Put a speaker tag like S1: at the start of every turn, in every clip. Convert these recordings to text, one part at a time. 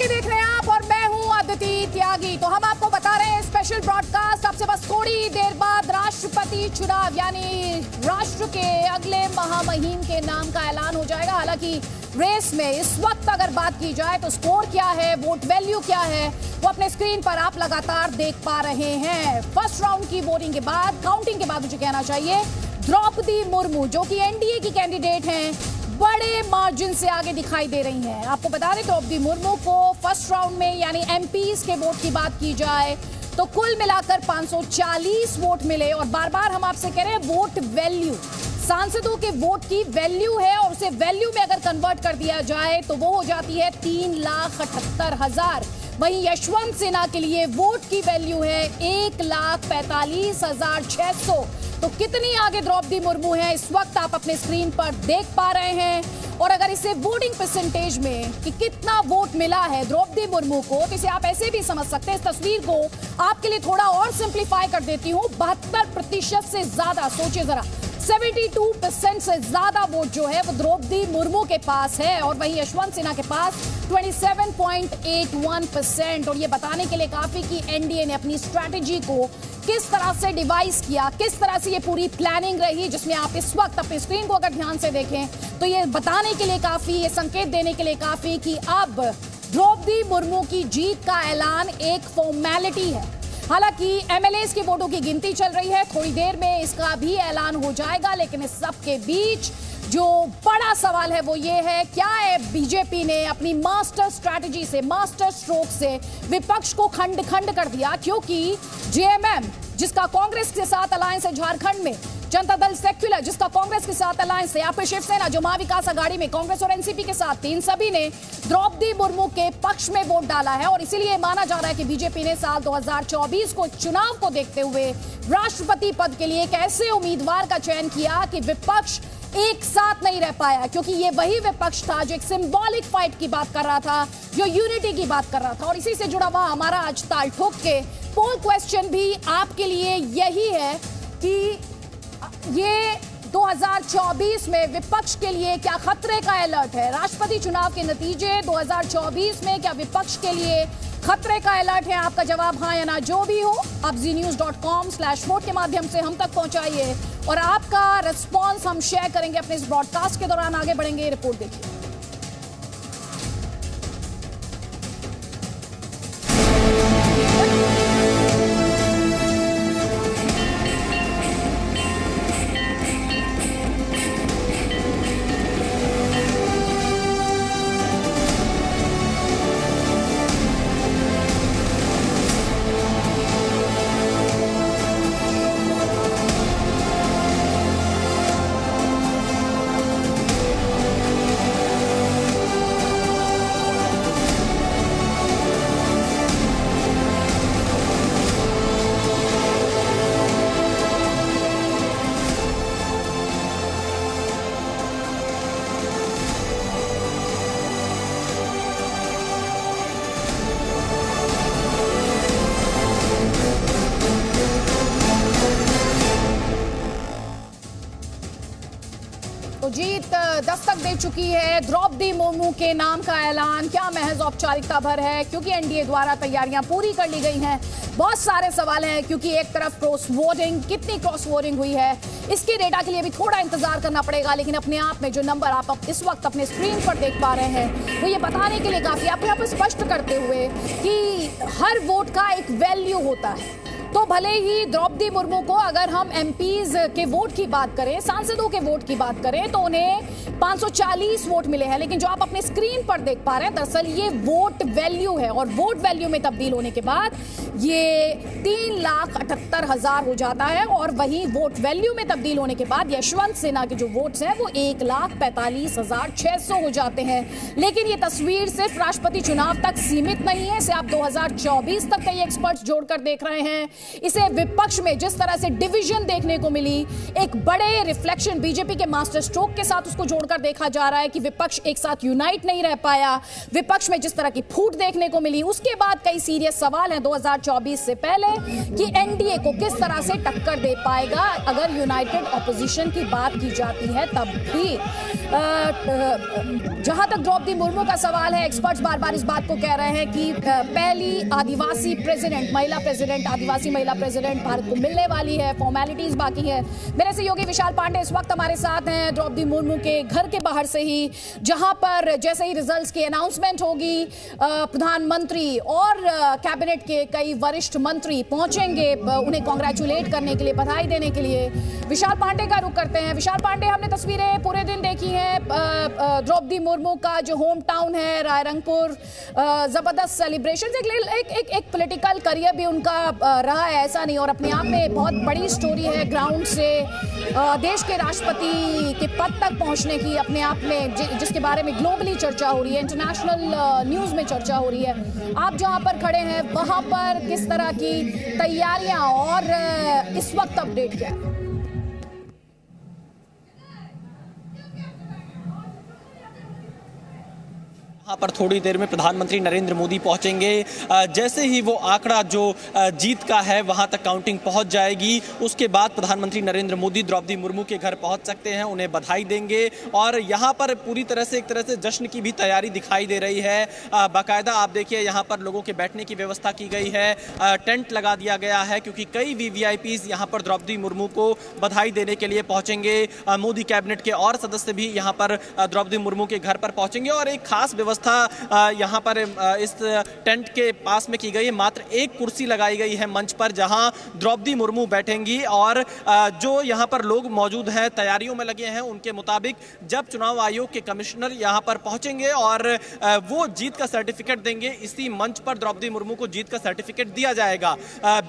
S1: देख रहे हैं आप और मैं हूं अदिति त्यागी। तो हम आपको बता रहे हैं स्पेशल ब्रॉडकास्ट आपसे बस थोड़ी देर बाद राष्ट्रपति चुनाव यानी राष्ट्र के अगले महामहिम के नाम का ऐलान हो जाएगा। हालांकि रेस में इस वक्त अगर बात की जाए तो स्कोर क्या है, वोट वैल्यू क्या है, वो अपने स्क्रीन पर आप लगातार देख पा रहे हैं। फर्स्ट राउंड की वोटिंग के बाद, काउंटिंग के बाद मुझे कहना चाहिए, द्रौपदी मुर्मू जो कि एनडीए की कैंडिडेट हैं, बड़े मार्जिन से आगे दिखाई दे रही हैं। आपको बता दें द्रौपदी मुर्मू को फर्स्ट राउंड में यानी एमपीज के वोट की बात की जाए तो कुल मिलाकर 540 वोट मिले। और बार बार हम आपसे कह रहे हैं वोट वैल्यू, सांसदों के वोट की वैल्यू है और उसे वैल्यू में अगर कन्वर्ट कर दिया जाए तो वो हो जाती है 3,78,000। वहीं यशवंत सिन्हा के लिए वोट की वैल्यू है 1,45,600। तो कितनी आगे द्रौपदी मुर्मू है इस वक्त आप अपने स्क्रीन पर देख पा रहे हैं। और अगर इसे वोटिंग परसेंटेज में कि कितना वोट मिला है द्रौपदी मुर्मू को, तो इसे आप ऐसे भी समझ सकते हैं। इस तस्वीर को आपके लिए थोड़ा और सिंप्लीफाई कर देती हूँ। 72% से ज्यादा, सोचिए जरा, 72% से ज्यादा वोट जो है वो द्रौपदी मुर्मू के पास है और वहीं यशवंत सिन्हा के पास 27.81%। और ये बताने के लिए काफी कि एनडीए ने अपनी स्ट्रैटेजी को किस तरह से डिवाइस किया, किस तरह से ये पूरी प्लानिंग रही, जिसमें आप इस वक्त अपनी स्क्रीन को अगर ध्यान से देखें तो ये बताने के लिए काफी, ये संकेत देने के लिए काफी कि अब द्रौपदी मुर्मू की जीत का ऐलान एक फॉर्मेलिटी है। हालांकि एमएलएस की वोटों की गिनती चल रही है, थोड़ी देर में इसका भी ऐलान हो जाएगा। लेकिन इस सब के बीच जो बड़ा सवाल है वो ये है, क्या है बीजेपी ने अपनी मास्टर स्ट्रैटेजी से, मास्टर स्ट्रोक से विपक्ष को खंड खंड कर दिया। क्योंकि जेएमएम जिसका कांग्रेस के साथ अलायंस है झारखंड में, जनता दल सेक्युलर जिसका कांग्रेस के साथ अलायंस है, या फिर शिवसेना जो महाविकास आघाड़ी में कांग्रेस और एनसीपी के साथ, इन सभी ने द्रौपदी मुर्मू के पक्ष में वोट डाला है। और इसीलिए माना जा रहा है कि बीजेपी ने साल 2024 को चुनाव को देखते हुए राष्ट्रपति पद के लिए एक ऐसे उम्मीदवार का चयन किया कि विपक्ष एक साथ नहीं रह पाया। क्योंकि ये वही विपक्ष था जो एक सिंबॉलिक फाइट की बात कर रहा था, जो यूनिटी की बात कर रहा था। और इसी से जुड़ा हुआ हमारा आज ताल ठोक के पोल क्वेश्चन भी आपके लिए यही है कि ये 2024 में विपक्ष के लिए क्या खतरे का अलर्ट है। राष्ट्रपति चुनाव के नतीजे 2024 में क्या विपक्ष के लिए खतरे का अलर्ट है? आपका जवाब हाँ या ना जो भी हो, आप znews.com/vote के माध्यम से हम तक पहुंचाइए और आपका रिस्पॉन्स हम शेयर करेंगे अपने इस ब्रॉडकास्ट के दौरान। आगे बढ़ेंगे, रिपोर्ट देखिए। जीत दस्तक दे चुकी है, द्रौपदी मुर्मू के नाम का ऐलान क्या महज औपचारिकता भर है? क्योंकि एनडीए द्वारा तैयारियां पूरी कर ली गई हैं। बहुत सारे सवाल हैं क्योंकि एक तरफ क्रॉस वोटिंग, कितनी क्रॉस वोटिंग हुई है इसके डेटा के लिए भी थोड़ा इंतजार करना पड़ेगा। लेकिन अपने आप में जो नंबर आप इस वक्त अपने स्क्रीन पर देख पा रहे हैं वो ये बताने के लिए काफी, अपने आप स्पष्ट करते हुए कि हर वोट का एक वैल्यू होता है। तो भले ही द्रौपदी मुर्मू को अगर हम एमपीज के वोट की बात करें, सांसदों के वोट की बात करें, तो उन्हें 540 वोट मिले हैं। लेकिन जो आप अपने स्क्रीन पर देख पा रहे हैं दरअसल ये वोट वैल्यू है और वोट वैल्यू में तब्दील होने के बाद ये 3,78,000 हो जाता है। और वहीं वोट वैल्यू में तब्दील होने के बाद यशवंत सिन्हा के जो वोट्स हैं वो 1,45,600 हो जाते हैं। लेकिन ये तस्वीर सिर्फ राष्ट्रपति चुनाव तक सीमित नहीं है, इसे आप 2024 तक कई एक्सपर्ट्स जोड़कर देख रहे हैं। इसे विपक्ष में जिस तरह से डिवीजन देखने को मिली, एक बड़े रिफ्लेक्शन बीजेपी के मास्टर स्ट्रोक के साथ उसको जोड़कर देखा जा रहा है कि विपक्ष एक साथ यूनाइट नहीं रह पाया। विपक्ष में जिस तरह की फूट देखने को मिली, उसके बाद कई सीरियस सवाल हैं 2024 से पहले कि एनडीए को किस तरह से टक्कर दे पाएगा अगर यूनाइटेड ऑपोजिशन की बात की जाती है तब भी। जहां तक द्रौपदी मुर्मू का सवाल है, एक्सपर्ट्स बार बार इस बात को कह रहे हैं कि पहली आदिवासी प्रेसिडेंट, महिला प्रेसिडेंट, आदिवासी महिला प्रेसिडेंट भारत को मिलने वाली है। फॉर्मेलिटीज बाकी है। मेरे सहयोगी विशाल पांडे इस वक्त हमारे साथ हैं द्रौपदी मुर्मू के घर के बाहर से ही, जहां पर जैसे ही रिजल्ट्स की अनाउंसमेंट होगी प्रधानमंत्री और कैबिनेट के कई वरिष्ठ मंत्री पहुंचेंगे उन्हें कांग्रेचुलेट करने के लिए, बधाई देने के लिए। विशाल पांडे का रुख करते हैं। विशाल पांडे, हमने तस्वीरें पूरे दिन देखी हैं द्रौपदी मुर्मू का जो होम टाउन है रायरंगपुर, जबरदस्त सेलिब्रेशन, एक पॉलिटिकल करियर भी उनका रहा है, ऐसा नहीं, और अपने आप में बहुत बड़ी स्टोरी है। ग्राउंड से देश के राष्ट्रपति के पद तक पहुंचने की अपने आप में, जिसके बारे में ग्लोबली चर्चा हो रही है, इंटरनेशनल न्यूज में चर्चा हो रही है। आप जहां पर खड़े हैं वहां पर किस तरह की तैयारियां और इस वक्त अपडेट क्या है?
S2: यहाँ पर थोड़ी देर में प्रधानमंत्री नरेंद्र मोदी पहुंचेंगे। जैसे ही वो आंकड़ा जो जीत का है वहां तक काउंटिंग पहुंच जाएगी, उसके बाद प्रधानमंत्री नरेंद्र मोदी द्रौपदी मुर्मू के घर पहुंच सकते हैं, उन्हें बधाई देंगे। और यहाँ पर पूरी तरह से एक तरह से जश्न की भी तैयारी दिखाई दे रही है। बाकायदा आप देखिए यहाँ पर लोगों के बैठने की व्यवस्था की गई है, टेंट लगा दिया गया है, क्योंकि कई VVIPs यहाँ पर द्रौपदी मुर्मू को बधाई देने के लिए पहुंचेंगे। मोदी कैबिनेट के और सदस्य भी यहाँ पर द्रौपदी मुर्मू के घर पर पहुंचेंगे और एक खास व्यवस्था यहाँ पर इस टेंट के पास में की गई है। मात्र एक कुर्सी लगाई गई है मंच पर जहां द्रौपदी मुर्मू बैठेंगी और जो यहाँ पर लोग मौजूद हैं, तैयारियों में लगे हैं, उनके मुताबिक जब चुनाव आयोग के कमिश्नर यहाँ पर पहुंचेंगे और वो जीत का सर्टिफिकेट देंगे, इसी मंच पर द्रौपदी मुर्मू को जीत का सर्टिफिकेट दिया जाएगा।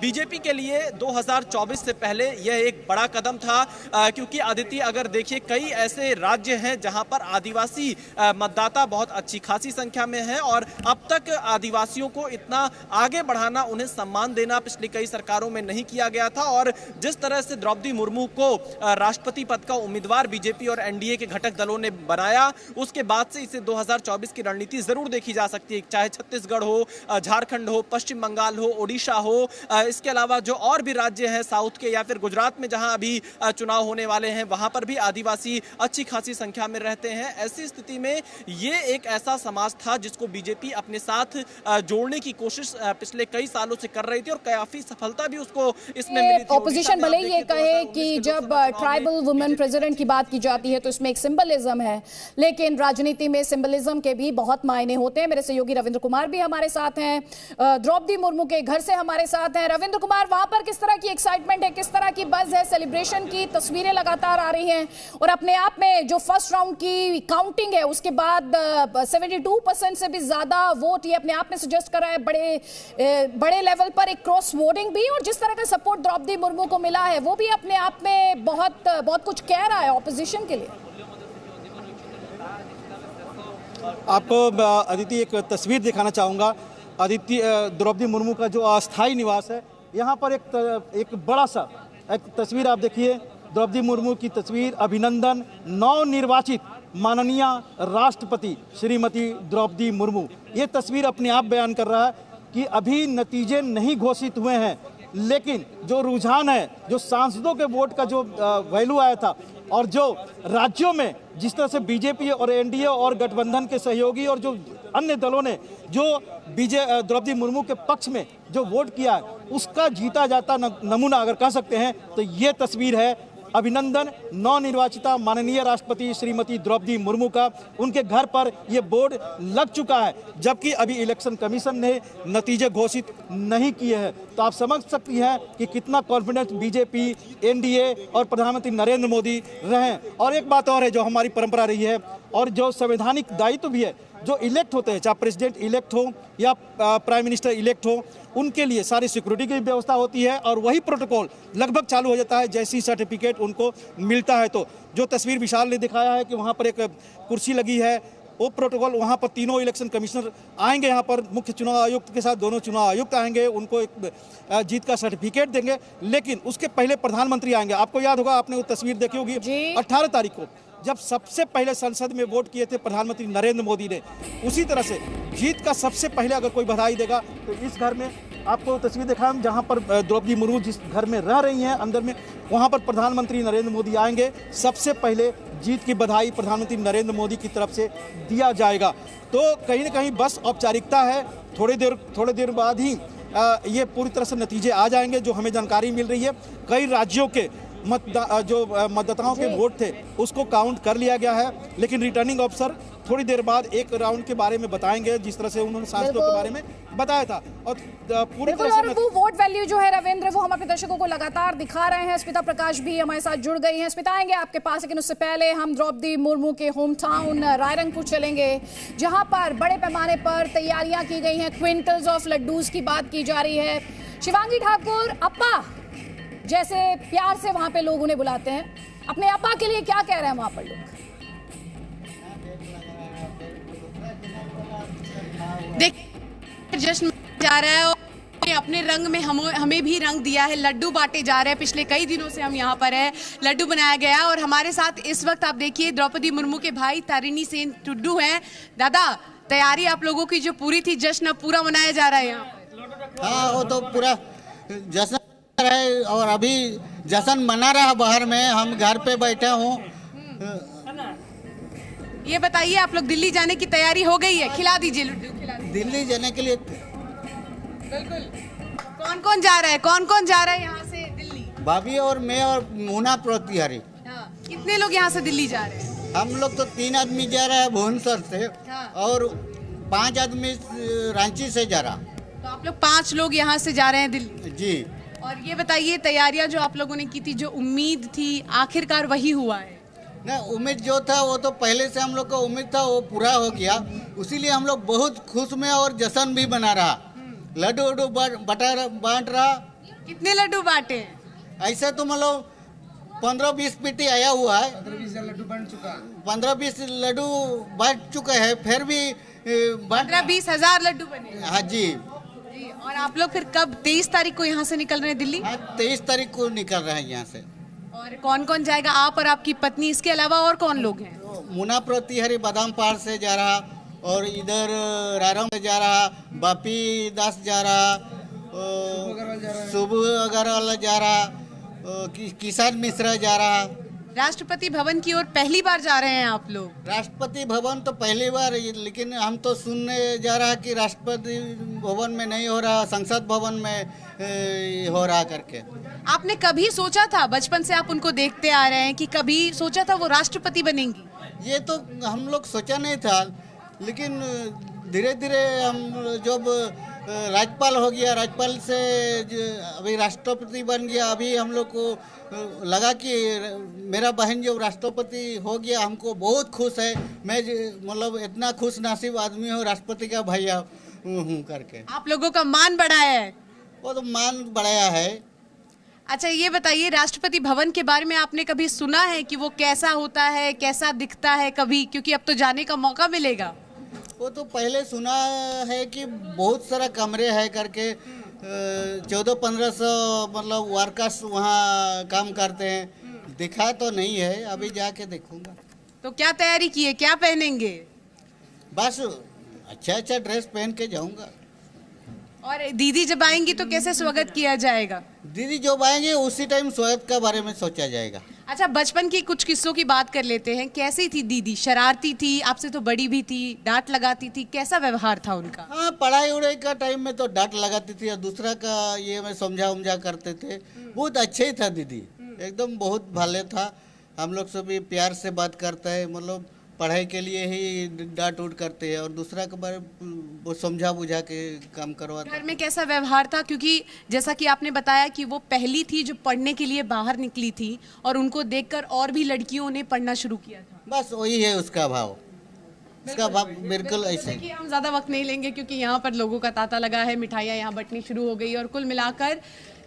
S2: बीजेपी के लिए 2024 से पहले यह एक बड़ा कदम था, क्योंकि आदित्य अगर देखिए कई ऐसे राज्य हैं जहां पर आदिवासी मतदाता बहुत अच्छी खासी संख्या में है और अब तक आदिवासियों को इतना आगे बढ़ाना, उन्हें सम्मान देना पिछली कई सरकारों में नहीं किया गया था। और जिस तरह से द्रौपदी मुर्मू को राष्ट्रपति पद का उम्मीदवार बीजेपी और एनडीए के घटक दलों ने बनाया, उसके बाद से इसे 2024 की रणनीति जरूर देखी जा सकती है, चाहे छत्तीसगढ़ हो, झारखंड हो, पश्चिम बंगाल हो, ओडिशा हो, इसके अलावा जो और भी राज्य हैं साउथ के या फिर गुजरात में जहां अभी चुनाव होने वाले हैं, वहां पर भी आदिवासी अच्छी खासी संख्या में रहते हैं। ऐसी स्थिति में ये एक ऐसा समाज था जिसको बीजेपी अपने साथ जोड़ने की कोशिश पिछले कई सालों से कर रही थी और काफी सफलता भी उसको इसमें मिली थी।
S1: ऑपोजिशन भले ही ये कहे कि जब ट्राइबल वुमेन प्रेसिडेंट की बात की जाती है तो इसमें एक सिंबलिज्म है, लेकिन राजनीति में सिंबलिज्म के भी बहुत मायने होते हैं। मेरे सहयोगी रविंद्र कुमार भी हमारे साथ हैं, द्रौपदी मुर्मू के घर से हमारे साथ हैं। रविंद्र कुमार, वहां पर किस तरह की एक्साइटमेंट है, किस तरह की बज़ है? सेलिब्रेशन की तस्वीरें लगातार आ रही हैं और अपने आप में जो फर्स्ट राउंड की काउंटिंग है उसके बाद 72% से भी ज्यादा वोट, ये अपने आप में सजेस्ट कर रहा है बड़े लेवल पर एक क्रॉस वोटिंग भी, और जिस तरह का सपोर्ट द्रौपदी मुर्मू को मिला है वो भी अपने आप में बहुत कुछ कह रहा है ऑपोजिशन के लिए।
S3: आपको अदिति एक तस्वीर दिखाना चाहूँगा। अदिति, द्रौपदी मुर्मू का जो अस्थायी निवास है, यहाँ पर एक बड़ा सा एक तस्वीर आप देखिए, द्रौपदी मुर्मू की तस्वीर। अभिनंदन नवनिर्वाचित माननीय राष्ट्रपति श्रीमती द्रौपदी मुर्मू। ये तस्वीर अपने आप बयान कर रहा है कि अभी नतीजे नहीं घोषित हुए हैं, लेकिन जो रुझान है, जो सांसदों के वोट का जो वैल्यू आया था और जो राज्यों में जिस तरह से बीजेपी और एनडीए और गठबंधन के सहयोगी और जो अन्य दलों ने जो द्रौपदी मुर्मू के पक्ष में जो वोट किया है, उसका जीता जाता नमूना अगर कह सकते हैं तो ये तस्वीर है। अभिनंदन नवनिर्वाचिता माननीय राष्ट्रपति श्रीमती द्रौपदी मुर्मू का। उनके घर पर यह बोर्ड लग चुका है, जबकि अभी इलेक्शन कमीशन ने नतीजे घोषित नहीं किए हैं। तो आप समझ सकती हैं कि कितना कॉन्फिडेंस बीजेपी, एनडीए और प्रधानमंत्री नरेंद्र मोदी रहे। और एक बात और है जो हमारी परंपरा रही है और जो संवैधानिक दायित्व भी है, जो इलेक्ट होते हैं, चाहे प्रेसिडेंट इलेक्ट हो या प्राइम मिनिस्टर इलेक्ट हो, उनके लिए सारी सिक्योरिटी की व्यवस्था होती है और वही प्रोटोकॉल लगभग चालू हो जाता है जैसी सर्टिफिकेट उनको मिलता है। तो जो तस्वीर विशाल ने दिखाया है कि वहाँ पर एक कुर्सी लगी है, वो प्रोटोकॉल वहाँ पर तीनों इलेक्शन कमिश्नर आएंगे, यहाँ पर मुख्य चुनाव आयुक्त के साथ दोनों चुनाव आयुक्त आएंगे, उनको एक जीत का सर्टिफिकेट देंगे। लेकिन उसके पहले प्रधानमंत्री आएंगे। आपको याद होगा, आपने वो तस्वीर देखी होगी 18 तारीख को जब सबसे पहले संसद में वोट किए थे प्रधानमंत्री नरेंद्र मोदी ने, उसी तरह से जीत का सबसे पहले अगर कोई बधाई देगा तो इस घर में आपको तस्वीर दिखाएं जहां पर द्रौपदी मुर्मू जिस घर में रह रही हैं अंदर में, वहां पर प्रधानमंत्री नरेंद्र मोदी आएंगे, सबसे पहले जीत की बधाई प्रधानमंत्री नरेंद्र मोदी की तरफ से दिया जाएगा। तो कहीं ना कहीं बस औपचारिकता है, थोड़ी देर बाद ही ये पूरी तरह से नतीजे आ जाएंगे। जो हमें जानकारी मिल रही है, कई राज्यों के मतदाताओं के वोट थे उसको काउंट कर लिया गया है, लेकिन रिटर्निंग ऑफिसर थोड़ी देर बाद एक राउंड के बारे में बताएंगे, जिस तरह से उन्होंने सांसदों के बारे में बताया था। और पूरी तरह से
S1: वो वोट वैल्यू जो है रविंद्र, वो हम अपने दर्शकों को लगातार दिखा रहे हैं। स्मिता प्रकाश भी हमारे साथ जुड़ गई हैं। स्मिता, आएंगे आपके पास, लेकिन उससे पहले हम द्रौपदी मुर्मू के होम टाउन रायरंगपुर चलेंगे, जहां पर बड़े पैमाने पर तैयारियां की गई हैं। क्विंटल्स ऑफ लड्डूज की बात की जा रही है। शिवांगी ठाकुर, अप्पा जैसे प्यार से वहां पे लोग उन्हें बुलाते हैं, अपने अप्पा के लिए क्या कह रहे हैं वहां पर लोग?
S4: देख, जश्न जा रहा है और अपने रंग में हमें भी रंग दिया है। लड्डू बांटे जा रहे हैं। पिछले कई दिनों से हम यहाँ पर है, लड्डू बनाया गया और हमारे साथ इस वक्त आप देखिए द्रौपदी मुर्मू के भाई तारिणी सेन टुड्डू हैं। दादा, तैयारी आप लोगों की जो पूरी थी, जश्न पूरा मनाया जा रहा है यहाँ?
S5: हाँ, वो तो पूरा जश्न है और अभी जश्न मना रहा बाहर में, हम घर पे बैठे हूँ।
S4: ये बताइए, आप लोग दिल्ली जाने की तैयारी हो गई है? खिला दीजिए लड्डू, खिला दीजिए।
S5: दिल्ली जाने के लिए
S4: बिल्कुल। कौन कौन जा रहा है, कौन कौन जा रहा है यहाँ से दिल्ली?
S5: भाभी और मैं और मुना प्रतिहारी।
S4: हाँ। कितने लोग यहाँ से दिल्ली जा रहे हैं?
S5: हम लोग तो 3 आदमी जा रहे हैं भुवनेश्वर से।
S4: हाँ।
S5: और 5 आदमी रांची से जा रहा।
S4: तो आप लोग 5 लोग यहाँ से जा रहे हैं दिल्ली?
S5: जी।
S4: और ये बताइए, तैयारियां जो आप लोगों ने की थी, जो उम्मीद थी, आखिरकार वही हुआ है?
S5: ना, उम्मीद जो था वो तो पहले से हम लोग का उम्मीद था, वो पूरा हो गया। उसीलिए हम लोग बहुत खुश में और जश्न भी बना रहा। लड्डू वड्डू बांट रहा।
S4: कितने लड्डू बांटे हैं?
S5: ऐसे तो मतलब 15-20 पेटी आया हुआ है। 15-20 लड्डू बांट चुके हैं। फिर भी
S4: 15-20 हजार लड्डू बने।
S5: हाँ जी।
S4: और आप लोग फिर कब, 23 तारीख को यहाँ से निकल रहे हैं दिल्ली?
S5: हाँ, 23 तारीख को निकल रहे हैं यहाँ से।
S4: और कौन कौन जाएगा? आप और आपकी पत्नी, इसके अलावा और कौन लोग हैं?
S5: मुना प्रतिहारी बादाम पहाड़ से जा रहा, और इधर रायरंग से जा रहा, बापी दास जा रहा, सुबह अग्रवाल जा रहा, किसान मिश्रा जा रहा।
S4: राष्ट्रपति भवन की ओर पहली बार जा रहे हैं आप लोग?
S5: राष्ट्रपति भवन तो पहली बार, लेकिन हम तो सुनने जा रहा कि राष्ट्रपति भवन में नहीं हो रहा, संसद भवन में हो रहा करके।
S4: आपने कभी सोचा था, बचपन से आप उनको देखते आ रहे हैं, कि कभी सोचा था वो राष्ट्रपति बनेंगी?
S5: ये तो हम लोग सोचा नहीं था, लेकिन धीरे धीरे हम जब राज्यपाल हो गया, राज्यपाल से अभी राष्ट्रपति बन गया। अभी हम लोग को लगा कि मेरा बहन जो राष्ट्रपति हो गया, हमको बहुत खुश है। मैं मतलब इतना खुश नसीब आदमी हूँ, राष्ट्रपति का भैया हूँ करके।
S4: आप लोगों का मान बढ़ाया है?
S5: वो तो मान बढ़ाया है।
S4: अच्छा, ये बताइए, राष्ट्रपति भवन के बारे में आपने कभी सुना है कि वो कैसा होता है, कैसा दिखता है कभी? क्योंकि अब तो जाने का मौका मिलेगा।
S5: वो तो पहले सुना है कि बहुत सारा कमरे है करके, 1400-1500 मतलब वर्कर्स वहाँ काम करते हैं। दिखा तो नहीं है, अभी जाके देखूंगा।
S4: तो क्या तैयारी की है, क्या पहनेंगे?
S5: बस अच्छा ड्रेस पहन के जाऊंगा।
S4: और दीदी जब आएंगी तो कैसे स्वागत किया जाएगा?
S5: दीदी जब आएंगे उसी टाइम स्वागत के बारे में सोचा जाएगा।
S4: अच्छा, बचपन की कुछ किस्सों की बात कर लेते हैं। कैसी थी दीदी? शरारती थी, आपसे तो बड़ी भी थी, डांट लगाती थी, कैसा व्यवहार था उनका?
S5: हाँ, पढ़ाई उड़ाई का टाइम में तो डांट लगाती थी और दूसरा का ये में समझा करते थे। बहुत अच्छे ही था दीदी, एकदम बहुत भले था। हम लोग से भी प्यार से बात करता है, मतलब पढ़ाई के लिए ही डांट उट करते हैं और दूसरा के बारे वो समझा बुझा के काम करवाता।
S4: घर में कैसा व्यवहार था? क्योंकि जैसा कि आपने बताया कि वो पहली थी जो पढ़ने के लिए बाहर निकली थी और उनको देखकर और भी लड़कियों ने पढ़ना शुरू किया था।
S5: बस वही है उसका भाव, उसका भाव बिल्कुल ऐसे।
S4: देखिए, हम ज़्यादा वक्त नहीं लेंगे क्योंकि यहाँ पर लोगों का तांता लगा है, मिठाइयाँ यहाँ बंटनी शुरू हो गई और कुल मिलाकर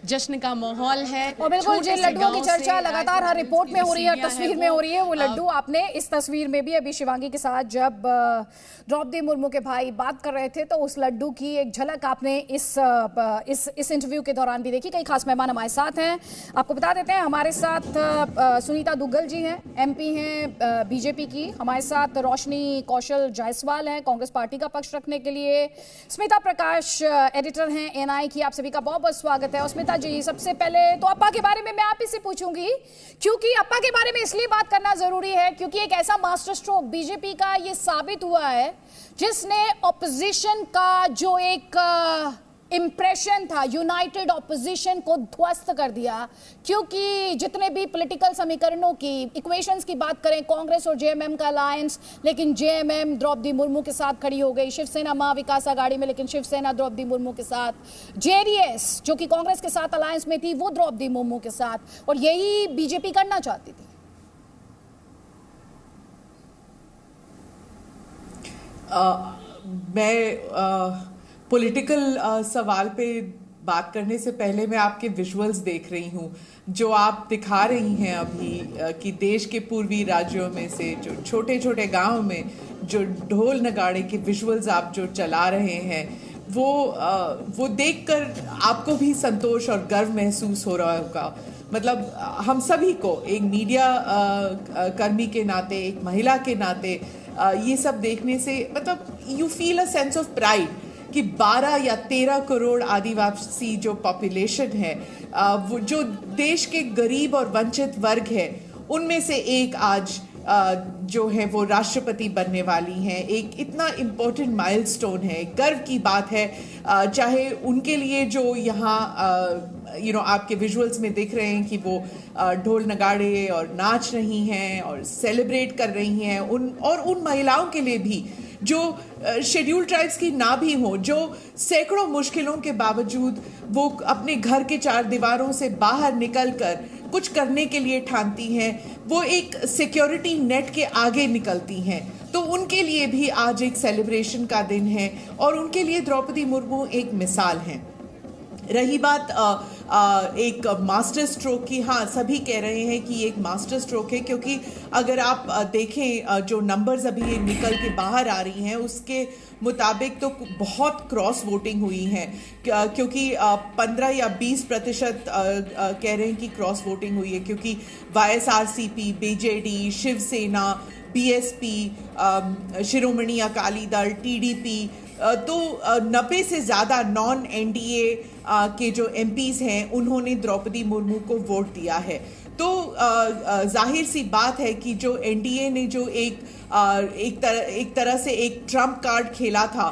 S4: जश्न का माहौल है।
S1: और बिल्कुल जिन लड्डुओं की चर्चा लगातार हर रिपोर्ट में हो रही है, तस्वीर में हो रही है, वो लड्डू आपने इस तस्वीर में भी अभी शिवांगी के साथ जब द्रौपदी मुर्मू के भाई बात कर रहे थे तो उस लड्डू की एक झलक आपने इस इंटरव्यू के दौरान भी देखी। कई खास मेहमान हमारे साथ हैं, आपको बता देते हैं। हमारे साथ सुनीता दुग्गल जी हैं, MP हैं बीजेपी की। हमारे साथ रोशनी कौशल जायसवाल हैं, कांग्रेस पार्टी का पक्ष रखने के लिए। स्मिता प्रकाश एडिटर हैं NI की। आप सभी का बहुत बहुत स्वागत है। और स्मिता, सुनीता जी, सबसे पहले तो अप्पा के बारे में मैं आप ही से पूछूंगी, क्योंकि अप्पा के बारे में इसलिए बात करना जरूरी है क्योंकि एक ऐसा मास्टर स्ट्रोक बीजेपी का ये साबित हुआ है जिसने ऑपोजिशन का जो एक इंप्रेशन था, यूनाइटेड ऑपोजिशन को ध्वस्त कर दिया। क्योंकि जितने भी पॉलिटिकल समीकरणों की इक्वेशंस की बात करें, कांग्रेस और जेएमएम का अलायंस, लेकिन जेएमएम द्रौपदी मुर्मू के साथ खड़ी हो गई, शिवसेना महाविकास आघाड़ी में लेकिन शिवसेना द्रौपदी मुर्मू के साथ, जेडीएस जो कि कांग्रेस के साथ अलायंस में थी वो द्रौपदी मुर्मू के साथ, और यही बीजेपी करना चाहती थी।
S6: मैं पॉलिटिकल सवाल पे बात करने से पहले मैं आपके विजुअल्स देख रही हूँ जो आप दिखा रही हैं अभी कि देश के पूर्वी राज्यों में से जो छोटे छोटे गांव में जो ढोल नगाड़े के विजुअल्स आप जो चला रहे हैं वो देखकर आपको भी संतोष और गर्व महसूस हो रहा होगा। मतलब हम सभी को एक मीडिया कर्मी के नाते, एक महिला के नाते ये सब देखने से मतलब you feel a sense of pride कि 12 या 13 करोड़ आदिवासी जो पॉपुलेशन है, वो जो देश के गरीब और वंचित वर्ग है, उनमें से एक आज जो है वो राष्ट्रपति बनने वाली हैं। एक इतना इम्पोर्टेंट माइलस्टोन है, गर्व की बात है। चाहे उनके लिए जो यहाँ आपके विजुअल्स में दिख रहे हैं कि वो ढोल नगाड़े और नाच रही हैं और सेलिब्रेट कर रही हैं, उन महिलाओं के लिए भी जो शेड्यूल ट्राइब्स की ना भी हो, जो सैकड़ों मुश्किलों के बावजूद वो अपने घर के चार दीवारों से बाहर निकलकर कुछ करने के लिए ठानती हैं, वो एक सिक्योरिटी नेट के आगे निकलती हैं, तो उनके लिए भी आज एक सेलिब्रेशन का दिन है और उनके लिए द्रौपदी मुर्मू एक मिसाल हैं। रही बात एक मास्टर स्ट्रोक की, हाँ सभी कह रहे हैं कि एक मास्टर स्ट्रोक है, क्योंकि अगर आप देखें जो नंबर्स अभी निकल के बाहर आ रही हैं उसके मुताबिक तो बहुत क्रॉस वोटिंग हुई है, क्योंकि 15 या 20% कह रहे हैं कि क्रॉस वोटिंग हुई है, क्योंकि YSRCP, BJD, Shiv Sena, BSP, Shiromani Akali Dal, TDP, तो 90 से ज़्यादा नॉन एनडीए के जो एमपीज हैं उन्होंने द्रौपदी मुर्मू को वोट दिया है। तो जाहिर सी बात है कि जो एनडीए ने जो एक तरह से एक ट्रम्प कार्ड खेला था,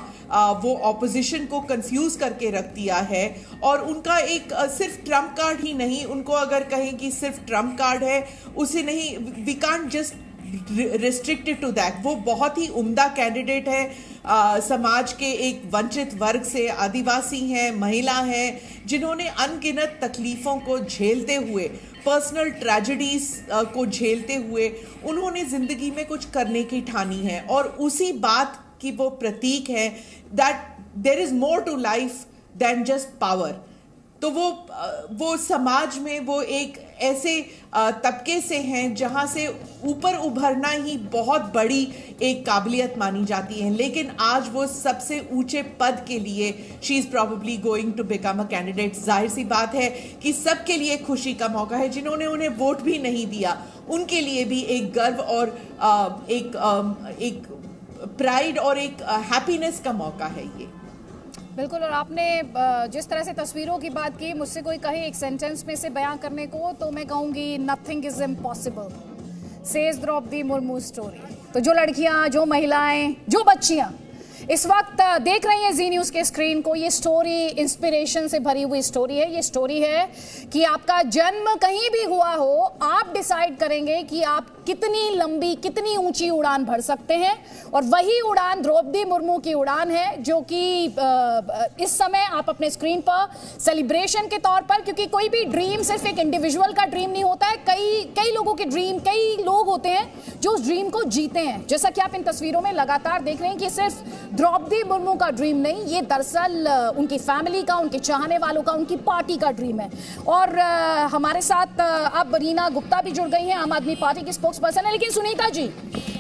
S6: वो ऑपोजिशन को कंफ्यूज करके रख दिया है। और उनका एक सिर्फ ट्रम्प कार्ड ही नहीं, उनको अगर कहें कि सिर्फ ट्रम्प कार्ड है, उसे नहीं, we can't just restricted to that. वो बहुत ही उम्दा कैंडिडेट है, समाज के एक वंचित वर्ग से, आदिवासी हैं, महिला हैं, जिन्होंने अनगिनत तकलीफों को झेलते हुए, पर्सनल ट्रेजेडीज को झेलते हुए उन्होंने जिंदगी में कुछ करने की ठानी है, और उसी बात की वो प्रतीक है that there is more to life than just power. तो वो समाज में वो एक ऐसे तबके से हैं जहां से ऊपर उभरना ही बहुत बड़ी एक काबिलियत मानी जाती है, लेकिन आज वो सबसे ऊंचे पद के लिए she is probably going to become a candidate. जाहिर सी बात है कि सबके लिए खुशी का मौका है, जिन्होंने उन्हें वोट भी नहीं दिया उनके लिए भी एक गर्व और एक प्राइड और एक हैप्पीनेस का मौका है ये।
S1: बिल्कुल। और आपने जिस तरह से तस्वीरों की बात की, मुझसे कोई कहे एक सेंटेंस में से बयां करने को, तो मैं कहूंगी nothing is impossible, says Draupadi Murmu story. तो जो लड़कियां, जो महिलाएं, जो बच्चियां इस वक्त देख रही हैं जी न्यूज़ के स्क्रीन को, ये स्टोरी इंस्पिरेशन से भरी हुई स्टोरी है। ये स्टोरी है कि आपका जन्म कहीं भी हुआ हो, आप डिसाइड करेंगे कि आप कितनी लंबी, कितनी ऊंची उड़ान भर सकते हैं, और वही उड़ान द्रौपदी मुर्मू की उड़ान है, जो कि इस समय आप अपने स्क्रीन पर सेलिब्रेशन के तौर पर, क्योंकि कोई भी ड्रीम सिर्फ एक इंडिविजुअल का ड्रीम नहीं होता है, कई लोगों के ड्रीम, कई लोग होते हैं जो उस ड्रीम को जीते हैं। जैसा कि आप इन तस्वीरों में लगातार देख रहे हैं कि सिर्फ द्रौपदी मुर्मू का ड्रीम नहीं, ये दरअसल उनकी फैमिली का, उनके चाहने वालों का, उनकी पार्टी का ड्रीम है। और हमारे साथ अब रीना गुप्ता भी जुड़ गई हैं, आम आदमी पार्टी की स्पोक्सपर्सन है। लेकिन सुनीता जी,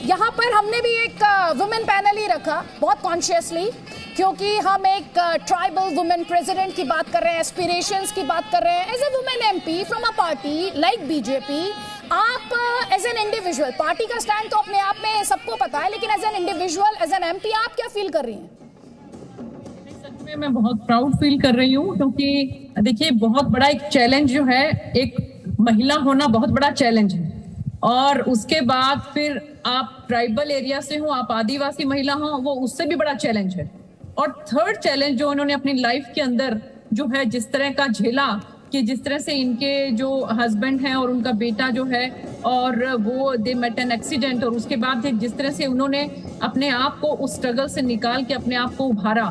S1: यहाँ पर हमने भी एक वुमेन पैनल ही रखा बहुत कॉन्शियसली, क्योंकि हम एक ट्राइबल वुमेन प्रेसिडेंट की बात कर रहे हैं, एस्पिरेशंस की बात कर रहे हैं। As a women MP from a party like BJP, आप एज एन इंडिविजुअल, पार्टी का स्टैंड तो अपने आप में सबको पता है, लेकिन as an individual, as an MP आप क्या फील कर रही हैं?
S7: मैं बहुत प्राउड फील कर रही हूँ, क्योंकि देखिए बहुत बड़ा एक चैलेंज जो है, एक महिला होना बहुत बड़ा चैलेंज है, और उसके बाद फिर आप ट्राइबल एरिया से हो, आप आदिवासी महिला हो, वो उससे भी बड़ा चैलेंज है। और थर्ड चैलेंज जो उन्होंने अपनी लाइफ के अंदर जो है जिस तरह का झेला, कि जिस तरह से इनके जो हस्बैंड हैं और उनका बेटा जो है, और वो दे मेट एन एक्सीडेंट, और उसके बाद जिस तरह से उन्होंने अपने आप को उस स्ट्रगल से निकाल के अपने आप को उभारा,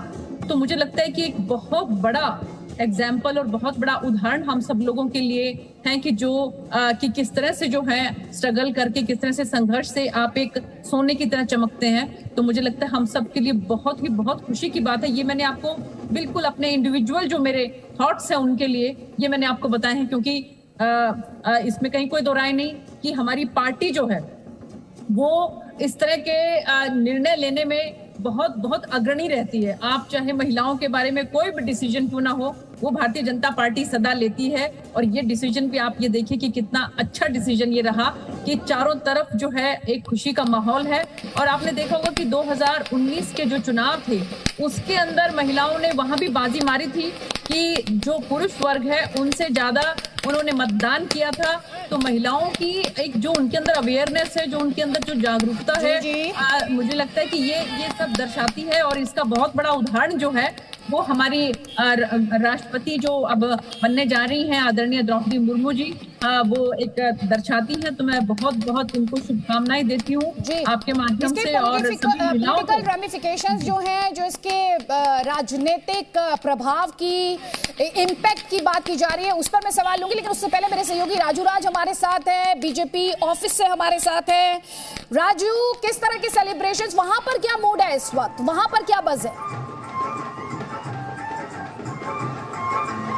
S7: तो मुझे लगता है कि एक बहुत बड़ा एग्जाम्पल और बहुत बड़ा उदाहरण हम सब लोगों के लिए हैं कि जो कि किस तरह से जो है स्ट्रगल करके, किस तरह से संघर्ष से आप एक सोने की तरह चमकते हैं। तो मुझे लगता है हम सब के लिए बहुत खुशी की बात है। ये मैंने आपको बिल्कुल अपने इंडिविजुअल जो मेरे थॉट्स हैं उनके लिए ये मैंने आपको बताए हैं, क्योंकि इसमें कहीं कोई दो राय नहीं कि हमारी पार्टी जो है वो इस तरह के निर्णय लेने में बहुत अग्रणी रहती है। आप चाहे महिलाओं के बारे में कोई भी डिसीजन क्यों ना हो, वो भारतीय जनता पार्टी सदा लेती है। और ये डिसीजन भी आप ये देखिए कि कितना अच्छा डिसीजन ये रहा कि चारों तरफ जो है एक खुशी का माहौल है। और आपने देखा होगा कि 2019 के जो चुनाव थे उसके अंदर महिलाओं ने वहां भी बाजी मारी थी कि जो पुरुष वर्ग है उनसे ज्यादा उन्होंने मतदान किया था। तो महिलाओं की एक जो उनके अंदर अवेयरनेस है, जो उनके अंदर जो जागरूकता है, मुझे लगता है कि ये सब दर्शाती है। और इसका बहुत बड़ा उदाहरण जो है वो हमारी राष्ट्रपति जो अब बनने जा रही हैं आदरणीय द्रौपदी मुर्मू जी, वो एक दर्शाती हैं। तो मैं बहुत उनको शुभकामनाएं देती हूँ आपके माध्यम से। और
S1: पॉलिटिकल रेमिफिकेशंस जो हैं, जो इसके राजनीतिक प्रभाव की, इम्पैक्ट की बात की जा रही है, उस पर मैं सवाल लूंगी। लेकिन उससे पहले मेरे सहयोगी राजू राज हमारे साथ है, बीजेपी ऑफिस से हमारे साथ है। राजू, किस तरह के सेलिब्रेशंस, वहां पर क्या मूड है इस वक्त, वहां पर क्या बज़ है?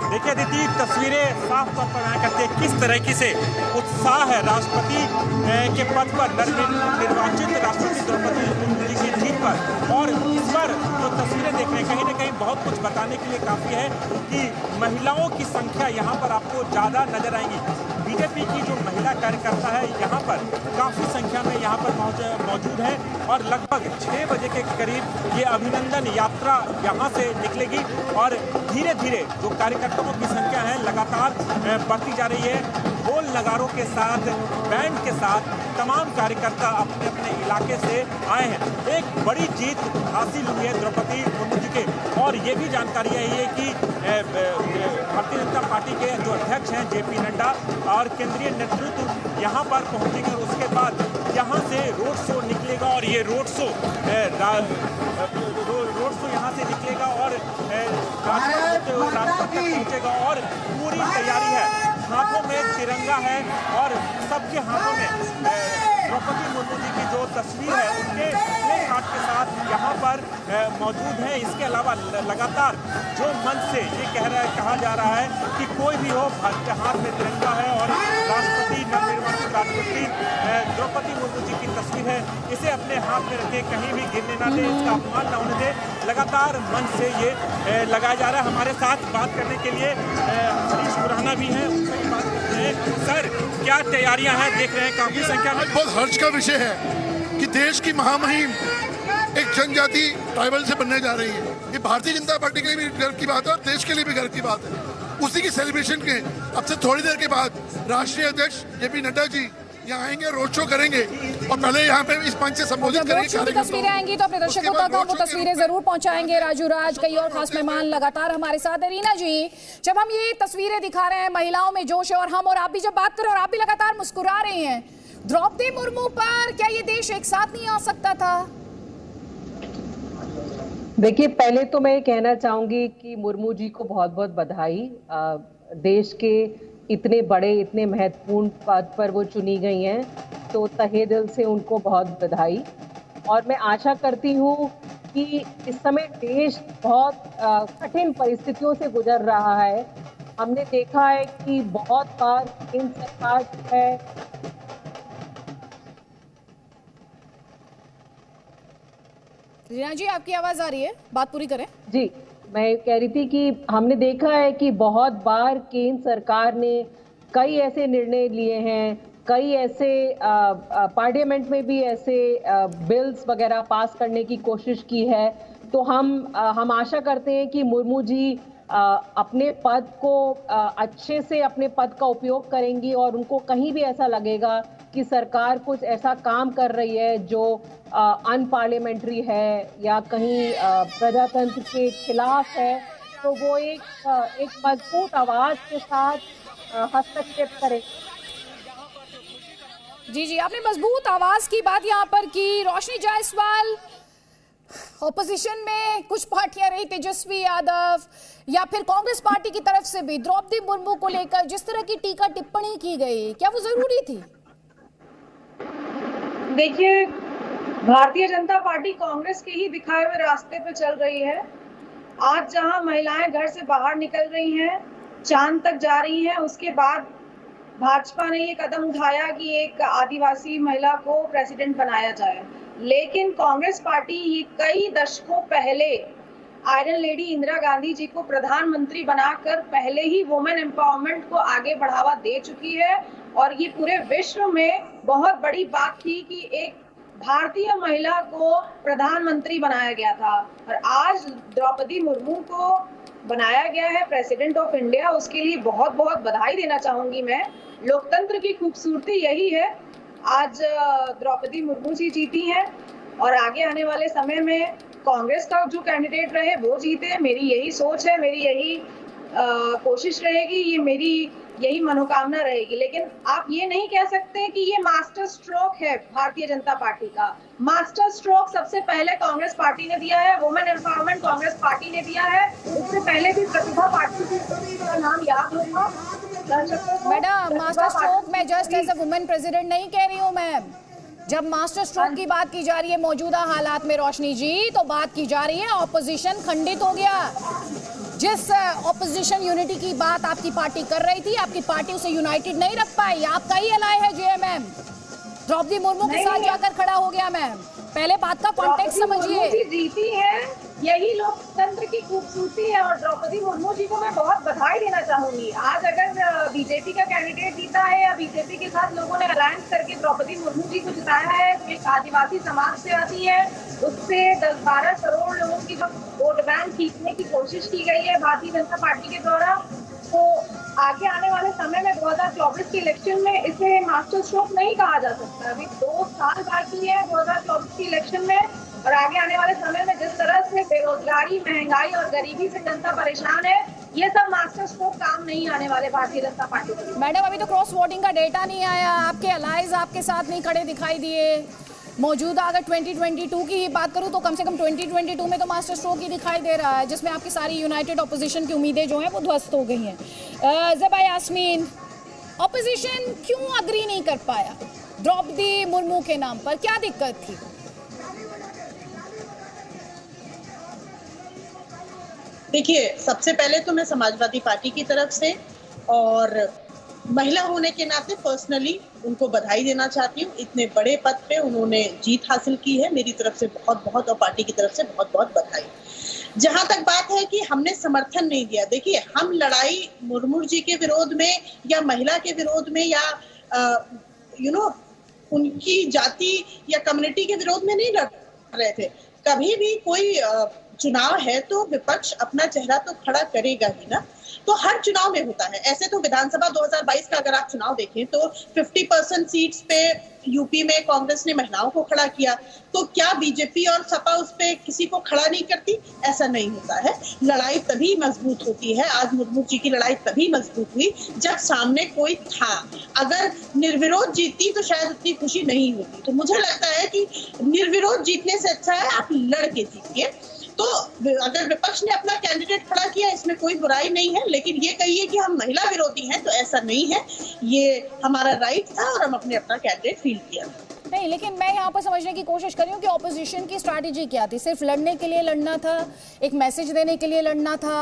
S8: देखिए अदिति, तस्वीरें साफ तौर पर बयां करती है किस तरीके से उत्साह है राष्ट्रपति के पद पर निर्वाचित राष्ट्रपति द्रौपदी मुर्मू जी की जीत पर। और इस पर जो तस्वीरें देख रहे हैं कहीं ना कहीं बहुत कुछ बताने के लिए काफ़ी है कि महिलाओं की संख्या यहाँ पर आपको ज़्यादा नजर आएंगी। बीजेपी की जो महिला कार्यकर्ता है यहाँ पर काफ़ी संख्या में यहाँ पर मौजूद है और लगभग 6 बजे के करीब ये अभिनंदन यात्रा यहाँ से निकलेगी और धीरे धीरे जो कार्यकर्ताओं की संख्या है लगातार बढ़ती जा रही है। ढोल नगारों के साथ, बैंड के साथ तमाम कार्यकर्ता अपने अपने इलाके से आए हैं। एक बड़ी जीत हासिल हुई है द्रौपदी मुर्मू जी के। और ये भी जानकारी आई है कि भारतीय जनता पार्टी के जो अध्यक्ष हैं जेपी नड्डा और केंद्रीय नेतृत्व यहाँ पर पहुँचेंगे और उसके बाद यहाँ से रोड शो निकलेगा और ये रोड शो यहाँ से निकलेगा और राजपथ तक पहुँचेगा और पूरी तैयारी है। हाथों में तिरंगा है और सबके हाथों में द्रौपदी मुर्मू जी की जो तस्वीर है उनके प्ले कार्ड के साथ यहाँ पर मौजूद है। इसके अलावा लगातार जो मंच से ये कहा जा रहा है कि कोई भी हो, हाथ में तिरंगा है और राष्ट्रपति नवनिर्वाचित राष्ट्रपति द्रौपदी मुर्मू जी की तस्वीर है, इसे अपने हाथ में रखे, कहीं भी गिरने ना दे, इसका अपमान ना होने दे। लगातार मंच से ये लगाया जा रहा है। हमारे साथ बात करने के लिए हरीश खुराना भी है, उनसे भी बात करते हैं। सर, क्या तैयारियां हैं? देख रहे हैं काफी संख्या में।
S9: बहुत हर्ष का विषय है कि देश की महामहिम एक जनजाति ट्राइबल से बनने जा रही है। ये भारतीय जनता पार्टी के लिए भी गर्व की बात है और देश के लिए भी गर्व की बात है। उसी की सेलिब्रेशन के अब से थोड़ी देर के बाद राष्ट्रीय अध्यक्ष जेपी नड्डा जी यहाँ आएंगे, रोड शो करेंगे और पहले यहाँ पे इस मंच से संबोधित करेंगे।
S1: तस्वीरें आएंगी तो अपने दर्शकों तक हम वो तस्वीरें जरूर पहुंचाएंगे। राजू राज, कई और खास मेहमान लगातार हमारे साथ है। रीना जी, जब हम ये तस्वीरें दिखा रहे हैं, महिलाओं में जोश है और हम और आप भी जब बात करें और आप भी लगातार मुस्कुरा रहे हैं, द्रौपदी मुर्मू पर क्या ये देश एक साथ नहीं आ सकता था?
S10: देखिए, पहले तो मैं कहना चाहूंगी कि मुर्मू जी को बहुत बहुत बधाई। देश के इतने बड़े, इतने महत्वपूर्ण पद पर वो चुनी गई हैं, तो तहे दिल से उनको बहुत बधाई। और मैं आशा करती हूँ कि इस समय देश बहुत कठिन परिस्थितियों से गुजर रहा है। हमने देखा है कि बहुत बार केंद्र सरकार है
S1: रीना जी, आपकी आवाज आ रही है, बात पूरी करें। जी,
S10: मैं कह रही थी कि हमने देखा है कि बहुत बार केंद्र सरकार ने कई ऐसे निर्णय लिए हैं, कई ऐसे पार्लियामेंट में भी ऐसे बिल्स वगैरह पास करने की कोशिश की है, तो हम आशा करते हैं कि मुर्मू जी अपने पद को अच्छे से अपने पद का उपयोग करेंगी और उनको कहीं भी ऐसा लगेगा कि सरकार कुछ ऐसा काम कर रही है जो अनपार्लियामेंट्री है या कहीं प्रजातंत्र के खिलाफ है, तो वो एक मजबूत आवाज के साथ हस्तक्षेप करे।
S1: जी, आपने मजबूत आवाज की बात यहाँ पर की। रोशनी जायसवाल, ऑपोजिशन में कुछ पार्टियां रही, तेजस्वी यादव या फिर कांग्रेस पार्टी की तरफ से भी द्रौपदी मुर्मू को लेकर जिस तरह की टीका टिप्पणी की गई, क्या वो जरूरी थी?
S11: देखिए, भारतीय जनता पार्टी कांग्रेस के ही दिखाए हुए रास्ते पे चल रही है। आज जहां महिलाएं घर से बाहर निकल रही हैं, चांद तक जा रही हैं, उसके बाद भाजपा ने ये कदम उठाया कि एक आदिवासी महिला को प्रेसिडेंट बनाया जाए। लेकिन कांग्रेस पार्टी ये कई दशकों पहले आयरन लेडी इंदिरा गांधी जी को प्रधानमंत्री बनाकर पहले ही वुमेन एम्पावरमेंट को आगे बढ़ावा दे चुकी है और ये पूरे विश्व में बहुत बड़ी बात थी कि एक भारतीय महिला को प्रधानमंत्री बनाया गया था। और आज द्रौपदी मुर्मू को बनाया गया है प्रेसिडेंट ऑफ इंडिया, उसके लिए बहुत बहुत बधाई देना चाहूंगी मैं। लोकतंत्र की खूबसूरती यही है। आज द्रौपदी मुर्मू जी जीती हैं और आगे आने वाले समय में कांग्रेस का जो कैंडिडेट रहे वो जीते, मेरी यही सोच है, मेरी यही कोशिश रहेगी, ये मेरी यही मनोकामना रहेगी। लेकिन आप ये नहीं कह सकते कि ये मास्टर स्ट्रोक है भारतीय जनता पार्टी का। मास्टर स्ट्रोक सबसे पहले कांग्रेस पार्टी ने दिया है, वुमेन एम्पावरमेंट कांग्रेस पार्टी ने दिया है। उससे पहले भी प्रतिभा पाटिल का नाम याद होगा।
S1: मैडम, मास्टर स्ट्रोक मैं just as a women president नहीं कह रही हूँ मैम। जब मास्टर स्ट्रोक की बात की जा रही है मौजूदा हालात में रोशनी जी, तो बात की जा रही है ऑपोजिशन खंडित हो गया। जिस ऑपोजिशन यूनिटी की बात आपकी पार्टी कर रही थी, आपकी पार्टी उसे यूनाइटेड नहीं रख पाई। आपका ही एलाय है जेएमएम द्रौपदी मुर्मू के साथ जाकर खड़ा हो गया। मैम, पहले बात का कॉन्टेक्स्ट समझिए।
S11: जीती है, यही लोकतंत्र की खूबसूरती है और द्रौपदी मुर्मू जी को मैं बहुत बधाई देना चाहूंगी। आज अगर बीजेपी का कैंडिडेट जीता है या बीजेपी के साथ लोगों ने अलायंस करके द्रौपदी मुर्मू जी को जिताया है, एक आदिवासी समाज से आती है, उससे 10-12 करोड़ लोगों की वोट बैंक खींचने की कोशिश की गई है भारतीय जनता पार्टी के द्वारा। तो आगे आने वाले समय में 2024 के इलेक्शन में इसे मास्टर स्ट्रोक नहीं कहा जा सकता। अभी 2 साल बाकी है 2024 के इलेक्शन में, और आगे आने वाले समय में जिस तरह से बेरोजगारी, महंगाई और गरीबी से जनता परेशान है, ये सब मास्टर स्ट्रोक काम नहीं आने वाले भारतीय जनता पार्टी को।
S1: मैडम, अभी तो क्रॉस वोटिंग का डेटा नहीं आया, आपके अलाइज आपके साथ नहीं खड़े दिखाई दिए। मौजूदा अगर 2022 की ही बात करूं तो कम से कम 2022 में तो मास्टर स्ट्रोक ही दिखाई दे रहा है, जिसमें आपकी सारी यूनाइटेड ऑपोजिशन की उम्मीदें जो हैं वो ध्वस्त हो गई हैं। ज़ेबा यास्मीन, ऑपोजिशन क्यों अग्री नहीं कर पाया द्रौपदी मुर्मू के नाम पर, क्या दिक्कत थी?
S12: देखिए, सबसे पहले तो मैं समाजवादी पार्टी की तरफ से और महिला होने के नाते पर्सनली उनको बधाई देना चाहती हूँ। इतने बड़े पद पे उन्होंने जीत हासिल की है, मेरी तरफ से बहुत बहुत और पार्टी की तरफ से बहुत बहुत बधाई। जहां तक बात है कि हमने समर्थन नहीं दिया, देखिए, हम लड़ाई मुर्मू जी के विरोध में या महिला के विरोध में या उनकी जाति या कम्युनिटी के विरोध में नहीं लड़ रहे थे। कभी भी कोई चुनाव है तो विपक्ष अपना चेहरा तो खड़ा करेगा ही ना, तो हर चुनाव में होता है। ऐसे तो विधानसभा 2022 का अगर आप चुनाव देखें तो 50% सीट्स पे यूपी में कांग्रेस ने महिलाओं को खड़ा किया, तो क्या बीजेपी और सपा उस पे किसी को खड़ा नहीं करती? ऐसा नहीं होता है। लड़ाई तभी मजबूत होती है। आज मुर्मू जी की लड़ाई तभी मजबूत हुई जब सामने कोई था। अगर निर्विरोध जीतती तो शायद उतनी खुशी नहीं होती। तो मुझे लगता है कि निर्विरोध जीतने से अच्छा है आप लड़ के जीतिए। तो अगर विपक्ष ने अपना कैंडिडेट खड़ा किया, इसमें कोई बुराई नहीं है, लेकिन ये कहिए कि हम महिला विरोधी हैं तो ऐसा नहीं है। ये हमारा राइट था और हम अपने अपना कैंडिडेट फील्ड किया।
S1: नहीं, लेकिन मैं यहाँ पर समझने की कोशिश कर रही हूँ कि ऑपोजिशन की स्ट्रैटेजी क्या थी। सिर्फ लड़ने के लिए लड़ना था, एक मैसेज देने के लिए लड़ना था,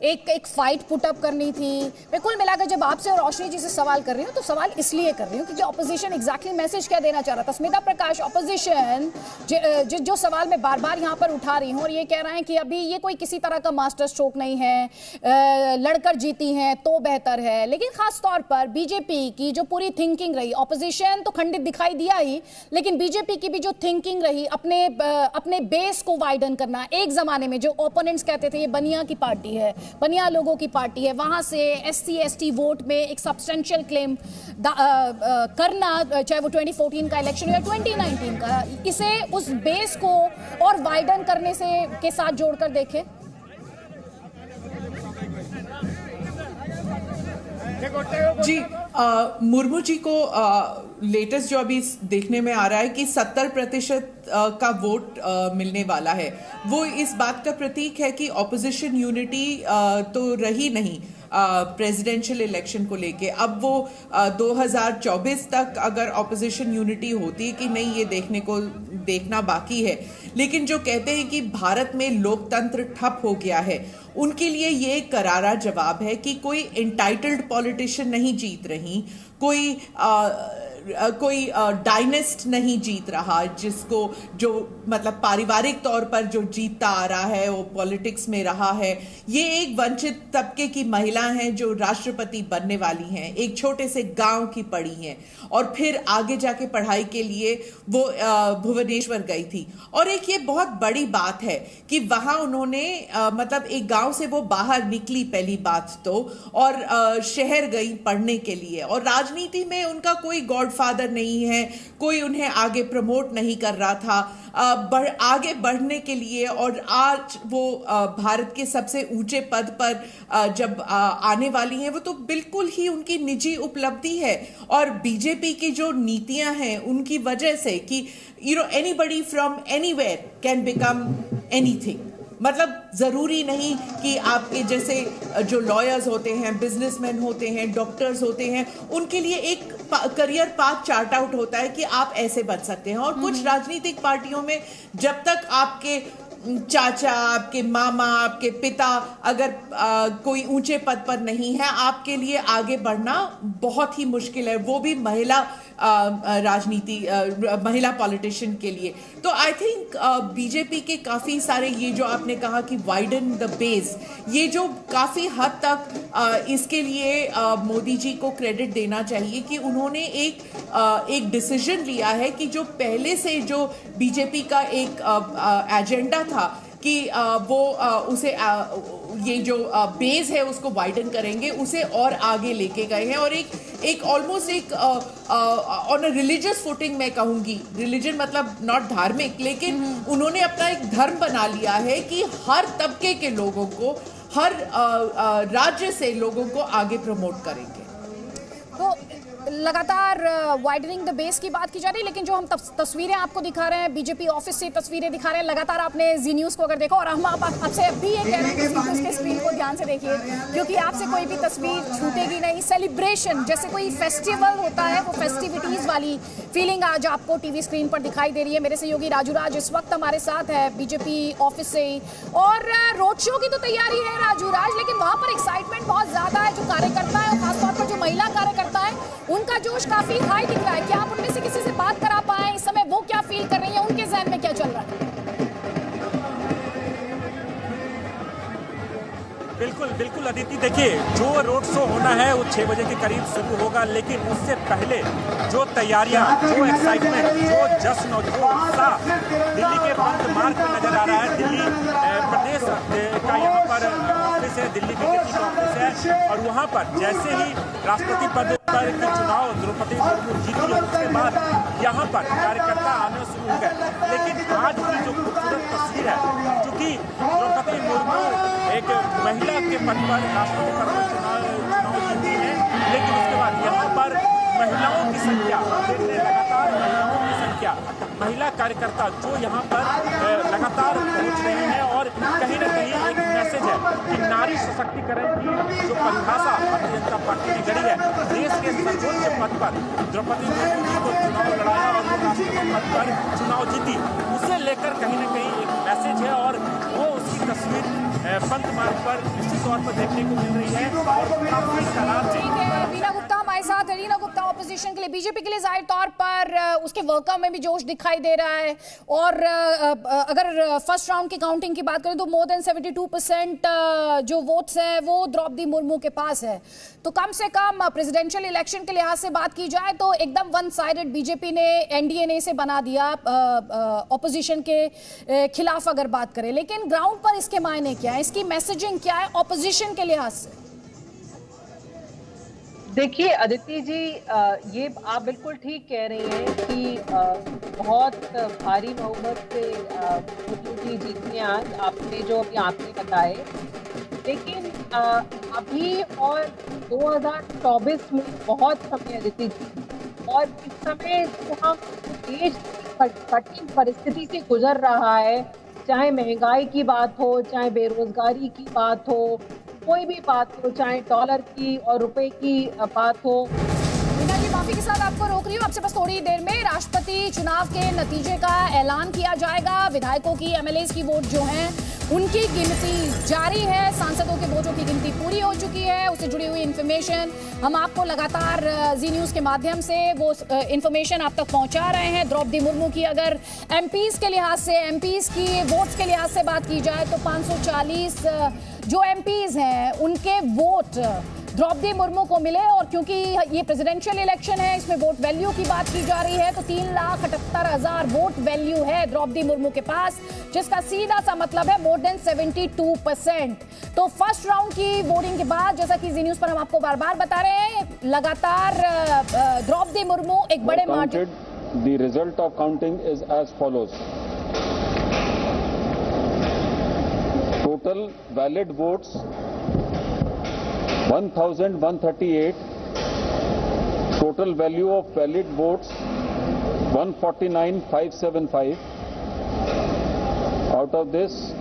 S1: एक फाइट पुट अप करनी थी। मैं कुल मिलाकर जब आपसे और रोशनी जी से सवाल कर रही हूँ तो सवाल इसलिए कर रही हूँ क्योंकि ऑपोजिशन एग्जैक्टली मैसेज क्या देना चाह रहा था। स्मिता प्रकाश, ऑपोजिशन जो सवाल मैं बार बार यहाँ पर उठा रही हूँ और ये कह रहे हैं कि अभी ये कोई किसी तरह का मास्टर स्ट्रोक नहीं है, लड़कर जीती हैं तो बेहतर है। लेकिन खास तौर पर बीजेपी की जो पूरी थिंकिंग रही, ऑपोजिशन तो खंडित दिखाई दिया ही, लेकिन बीजेपी की भी जो थिंकिंग रही, अपने बेस को वाइडन करना। एक जमाने में जो ओपोनेंट्स कहते थे ये बनिया की पार्टी है, बनिया लोगों की पार्टी है, वहां से SC ST वोट में एक सब्सटेंशियल क्लेम करना, चाहे वो 2014 का इलेक्शन या 2019 का, इसे उस बेस को और वाइडन करने से के साथ जोड़कर देखें।
S6: जी, मुर्मू जी को लेटेस्ट जो अभी देखने में आ रहा है कि 70% का वोट मिलने वाला है, वो इस बात का प्रतीक है कि ऑपोजिशन यूनिटी तो रही नहीं प्रेसिडेंशियल इलेक्शन को लेके। अब वो 2024 तक अगर ऑपोजिशन यूनिटी होती है कि नहीं, ये देखना बाकी है। लेकिन जो कहते हैं कि भारत में लोकतंत्र ठप हो गया है, उनके लिए ये करारा जवाब है कि कोई एंटाइटल्ड पॉलिटिशियन नहीं जीत रही, कोई डायनेस्ट नहीं जीत रहा, जिसको जो मतलब पारिवारिक तौर पर जो जीतता आ रहा है वो पॉलिटिक्स में रहा है। ये एक वंचित तबके की महिला हैं जो राष्ट्रपति बनने वाली हैं, एक छोटे से गांव की पढ़ी हैं और फिर आगे जाके पढ़ाई के लिए वो भुवनेश्वर गई थी। और एक ये बहुत बड़ी बात है कि वहां उन्होंने मतलब एक गांव से वो बाहर निकली पहली बात तो, और शहर गई पढ़ने के लिए। और राजनीति में उनका कोई गॉडफादर नहीं है, कोई उन्हें आगे प्रमोट नहीं कर रहा था आगे बढ़ने के लिए। और आज वो भारत के सबसे ऊंचे पद पर जब आने वाली हैं, वो तो बिल्कुल ही उनकी निजी उपलब्धि है। और बीजेपी की जो नीतियां हैं उनकी वजह से कि anybody from anywhere can become anything. मतलब जरूरी नहीं कि आपके जैसे जो लॉयर्स होते हैं, बिजनेसमैन होते हैं, डॉक्टर्स होते हैं, उनके लिए एक करियर पाथ चार्ट आउट होता है कि आप ऐसे बन सकते हैं। और कुछ राजनीतिक पार्टियों में जब तक आपके चाचा, आपके मामा, आपके पिता अगर कोई ऊंचे पद पर नहीं है, आपके लिए आगे बढ़ना बहुत ही मुश्किल है, वो भी महिला महिला पॉलिटिशियन के लिए। तो आई थिंक बीजेपी के काफी सारे ये जो आपने कहा कि वाइडन द बेस, ये जो काफी हद तक इसके लिए मोदी जी को क्रेडिट देना चाहिए कि उन्होंने एक डिसीजन लिया है कि जो पहले से जो बीजेपी का एक एजेंडा था कि वो उसे ये जो बेस है उसको वाइडन करेंगे, उसे और आगे लेके गए हैं। और एक ऑलमोस्ट एक ऑन अ रिलीजियस फुटिंग मैं कहूंगी, रिलीजन मतलब नॉट धार्मिक, लेकिन उन्होंने अपना एक धर्म बना लिया है कि हर तबके के लोगों को, हर राज्य से लोगों को आगे प्रमोट करेंगे।
S1: तो लगातार वाइडनिंग द बेस की बात की जा रही है, लेकिन जो हम तस्वीरें आपको दिखा रहे हैं, बीजेपी ऑफिस से तस्वीरें दिखा रहे हैं, लगातार आपने जी न्यूज़ को अगर देखा, और हम आपसे अभी ये कह रहे हैं कि उसके स्क्रीन को ध्यान से देखिए, क्योंकि आपसे कोई भी तस्वीर छूटेगी नहीं। सेलिब्रेशन जैसे कोई फेस्टिवल होता है, वो फेस्टिविटीज़ वाली फीलिंग आज आपको टीवी स्क्रीन पर दिखाई दे रही है। मेरे सहयोगी राजू राज इस वक्त हमारे साथ है बीजेपी ऑफिस से ही, और रोड शो की तो तैयारी है राजू राज, लेकिन वहाँ पर एक्साइटमेंट बहुत ज़्यादा है। जो कार्यकर्ता है, खासतौर पर जो महिला कार्यकर्ता है, उनका जोश काफी हाई दिख रहा है। क्या आप उनमें से किसी से बात करा पाए इस समय, वो क्या फील कर रही हैं, उनके ज़हन में क्या चल रहा है?
S8: बिल्कुल बिल्कुल अदिति, देखिए जो रोड शो होना है वो 6 बजे के करीब शुरू होगा, लेकिन उससे पहले जो तैयारियां, जो एक्साइटमेंट, जो जश्न और जो उत्साह दिल्ली के बंद मार्ग पर नजर आ रहा है। दिल्ली प्रदेश का यहाँ पर ऑफिस है, दिल्ली बीजेपी का ऑफिस है, और वहाँ पर जैसे ही राष्ट्रपति पद पर के चुनाव द्रौपदी मुर्मू जीती, उसके बाद यहाँ पर कार्यकर्ता आने शुरू हो गए। लेकिन आज की जो खूबसूरत तस्वीर है, क्योंकि द्रौपदी मुर्मू एक महिला के पद पर राष्ट्रपति पद पर चुनाव जीती है, लेकिन उसके बाद यहाँ पर महिलाओं की संख्या लगातार, महिलाओं की संख्या, महिला कार्यकर्ता जो यहाँ पर लगातार पहुँच रही हैं। और कहीं ना कहीं एक मैसेज है कि नारी सशक्तिकरण की जो परिभाषा भारतीय जनता पार्टी ने गढ़ी है, देश के सर्वोच्च पद पर द्रौपदी मुर्मू जी को चुनाव लड़ाया और वो राष्ट्रपति पद पर चुनाव जीती, उसे लेकर कहीं ना कहीं एक मैसेज है। और वो उसकी तस्वीर पंथ मार्ग पर निश्चित तौर पर देखने को मिल रही है। और काफी
S1: ठीक है, वीना गुप्ता हमारे साथ रीना गुप्ता ऑपोजिशन के लिए, बीजेपी के लिए जाहिर तौर पर उसके वर्कआउट में भी जोश दिखाई दे रहा है और अगर फर्स्ट राउंड की काउंटिंग की बात करें तो मोर देन 72% जो वोट्स है वो द्रौपदी मुर्मू के पास है। तो कम से कम प्रेसिडेंशियल इलेक्शन के लिहाज से बात की जाए तो एकदम वन साइडेड बीजेपी ने, एनडीए ने इसे बना दिया ऑपोजिशन के खिलाफ अगर बात करें। लेकिन ग्राउंड पर इसके मायने क्या है, इसकी मैसेजिंग क्या है ऑपोजिशन के लिहाज से?
S10: देखिए अदिति जी, ये आप बिल्कुल ठीक कह रही हैं कि बहुत भारी बहुमत से मुर्मू जी जीती हैं आज, आपने जो अभी आंकड़े बताए। लेकिन अभी और 2024 में बहुत समय अदिति जी, और इस समय जो हम देश कठिन परिस्थिति से गुजर रहा है, चाहे महंगाई की बात हो, चाहे बेरोजगारी की बात हो, कोई भी बात हो, चाहे डॉलर की और रुपए की बात हो।
S1: मीना जी माफी के साथ आपको रोक रही हूँ, आपसे बस थोड़ी देर में राष्ट्रपति चुनाव के नतीजे का ऐलान किया जाएगा। विधायकों की, एमएलएस की वोट जो हैं उनकी गिनती जारी है, सांसदों के वोटों की गिनती पूरी हो चुकी है। उससे जुड़ी हुई इन्फॉर्मेशन हम आपको लगातार जी न्यूज के माध्यम से वो इन्फॉर्मेशन आप तक पहुंचा रहे हैं। द्रौपदी मुर्मू की अगर एमपीज के लिहाज से, एमपीज की वोट्स के लिहाज से बात की जाए तो 540 जो एमपीज हैं उनके वोट द्रौपदी मुर्मू को मिले। और क्योंकि ये प्रेसिडेंशियल इलेक्शन है, इसमें वोट वैल्यू की बात की जा रही है, तो 3,78,000 वोट वैल्यू है द्रौपदी मुर्मू के पास, जिसका सीधा सा मतलब है मोर देन 72%। तो फर्स्ट राउंड की वोटिंग के बाद, जैसा कि जी न्यूज पर हम आपको बार बार बता रहे हैं, लगातार द्रौपदी मुर्मू एक बड़े margin.
S13: The result of counting is as follows. Total valid votes 1,138. Total value of valid votes 149,575. Out of this,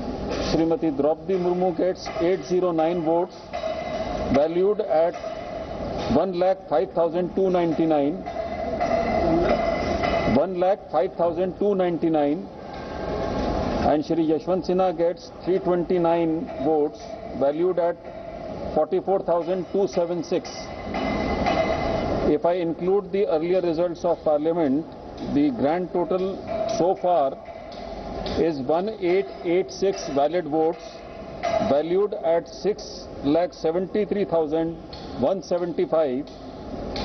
S13: Srimati Draupadi Murmu gets 809 votes, valued at 1,05,299. 1,05,299. And Shri Yashwant Sinha gets 329 votes, valued at 44,276. If I include the earlier results of Parliament, the grand total so far is 1,886 valid votes, valued at 6,73,175,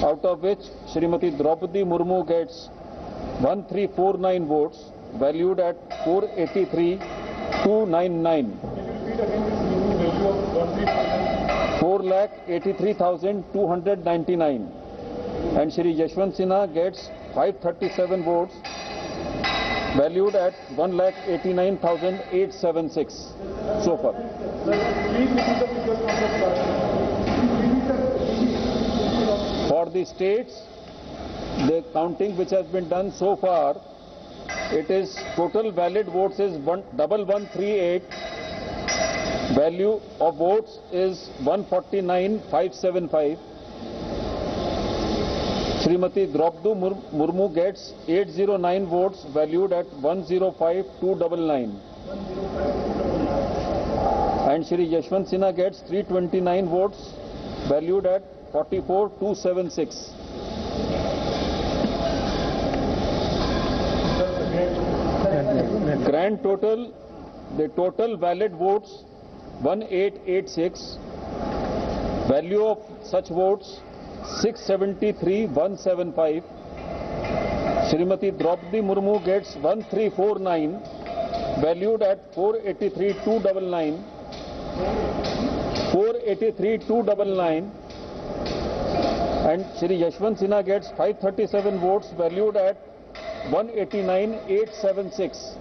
S13: out of which Srimati Draupadi Murmu gets 1,349 votes, valued at 483,299. 4,83,299. And Shri Yashwant Sinha gets 537 votes, valued at 1,89,876 so far. For the states, the counting which has been done so far, it is total valid votes is 1,138. Value of votes is 149,575. Srimati Draupadi Murmu gets 809 votes, valued at 105,299. And Shri Yashwant Sinha gets 329 votes, valued at 44,276. Grand total, the total valid votes 1,886. Value of such votes 673,175. Srimati Draupadi Murmu gets 1,349, valued at 483,299. 483,299. And Shri Yashwant Sinha gets 537 votes, valued at 189,876.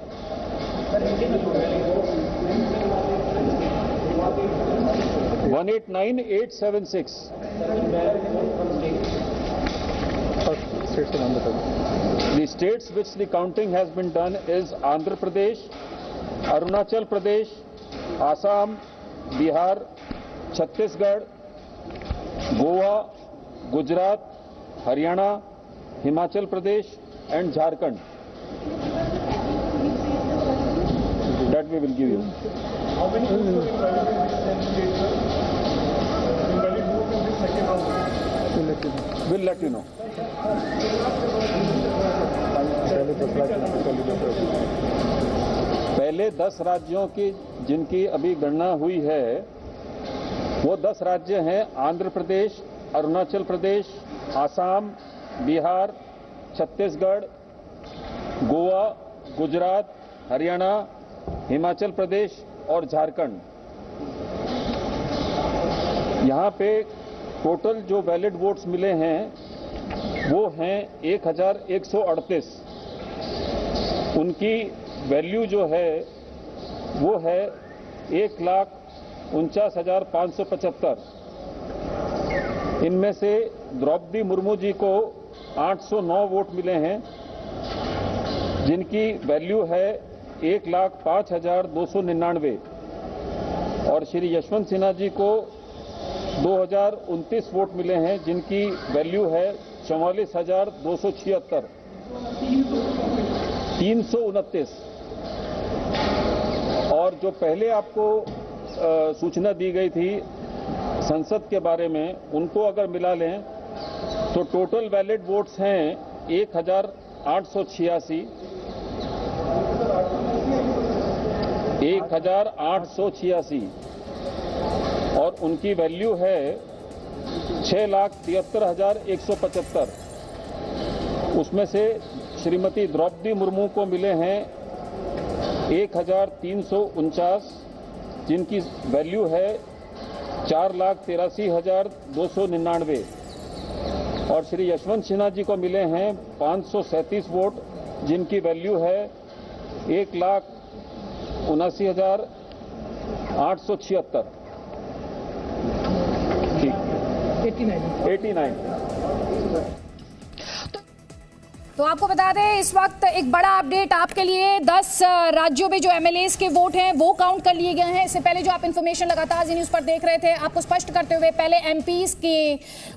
S13: 189,876. The states which the counting has been done is Andhra Pradesh, Arunachal Pradesh, Assam, Bihar, Chhattisgarh, Goa, Gujarat, Haryana, Himachal Pradesh and Jharkhand. That we will give you. How many votes were in valid votes in this second round? We'll let you know. पहले 10 राज्यों की जिनकी अभी गणना हुई है वो 10 राज्य हैं आंध्र प्रदेश, अरुणाचल प्रदेश, आसाम, बिहार, छत्तीसगढ़, गोवा, गुजरात, हरियाणा, हिमाचल प्रदेश और झारखंड। यहाँ पे टोटल जो वैलिड वोट्स मिले हैं वो हैं 1138। उनकी वैल्यू जो है वो है 1,49,575। इनमें से द्रौपदी मुर्मू जी को 809 वोट मिले हैं जिनकी वैल्यू है 1,05,299 और श्री यशवंत सिन्हा जी को 2029 वोट मिले हैं जिनकी वैल्यू है 44,276। 329 और जो पहले आपको सूचना दी गई थी संसद के बारे में उनको अगर मिला लें तो टोटल वैलिड वोट्स हैं 1,886 और उनकी वैल्यू है 6,73,175। उसमें से श्रीमती द्रौपदी मुर्मू को मिले हैं 1,349 जिनकी वैल्यू है 4,83,299 और श्री यशवंत सिन्हा जी को मिले हैं 537 वोट जिनकी वैल्यू है 1,79,876। 89।
S1: तो आपको बता दें इस वक्त एक बड़ा अपडेट आपके लिए 10 राज्यों में जो एमएलएस के वोट हैं वो काउंट कर लिए गए हैं। इससे पहले जो आप इंफॉर्मेशन लगातार जी न्यूज़ पर देख रहे थे आपको स्पष्ट करते हुए पहले एमपीज के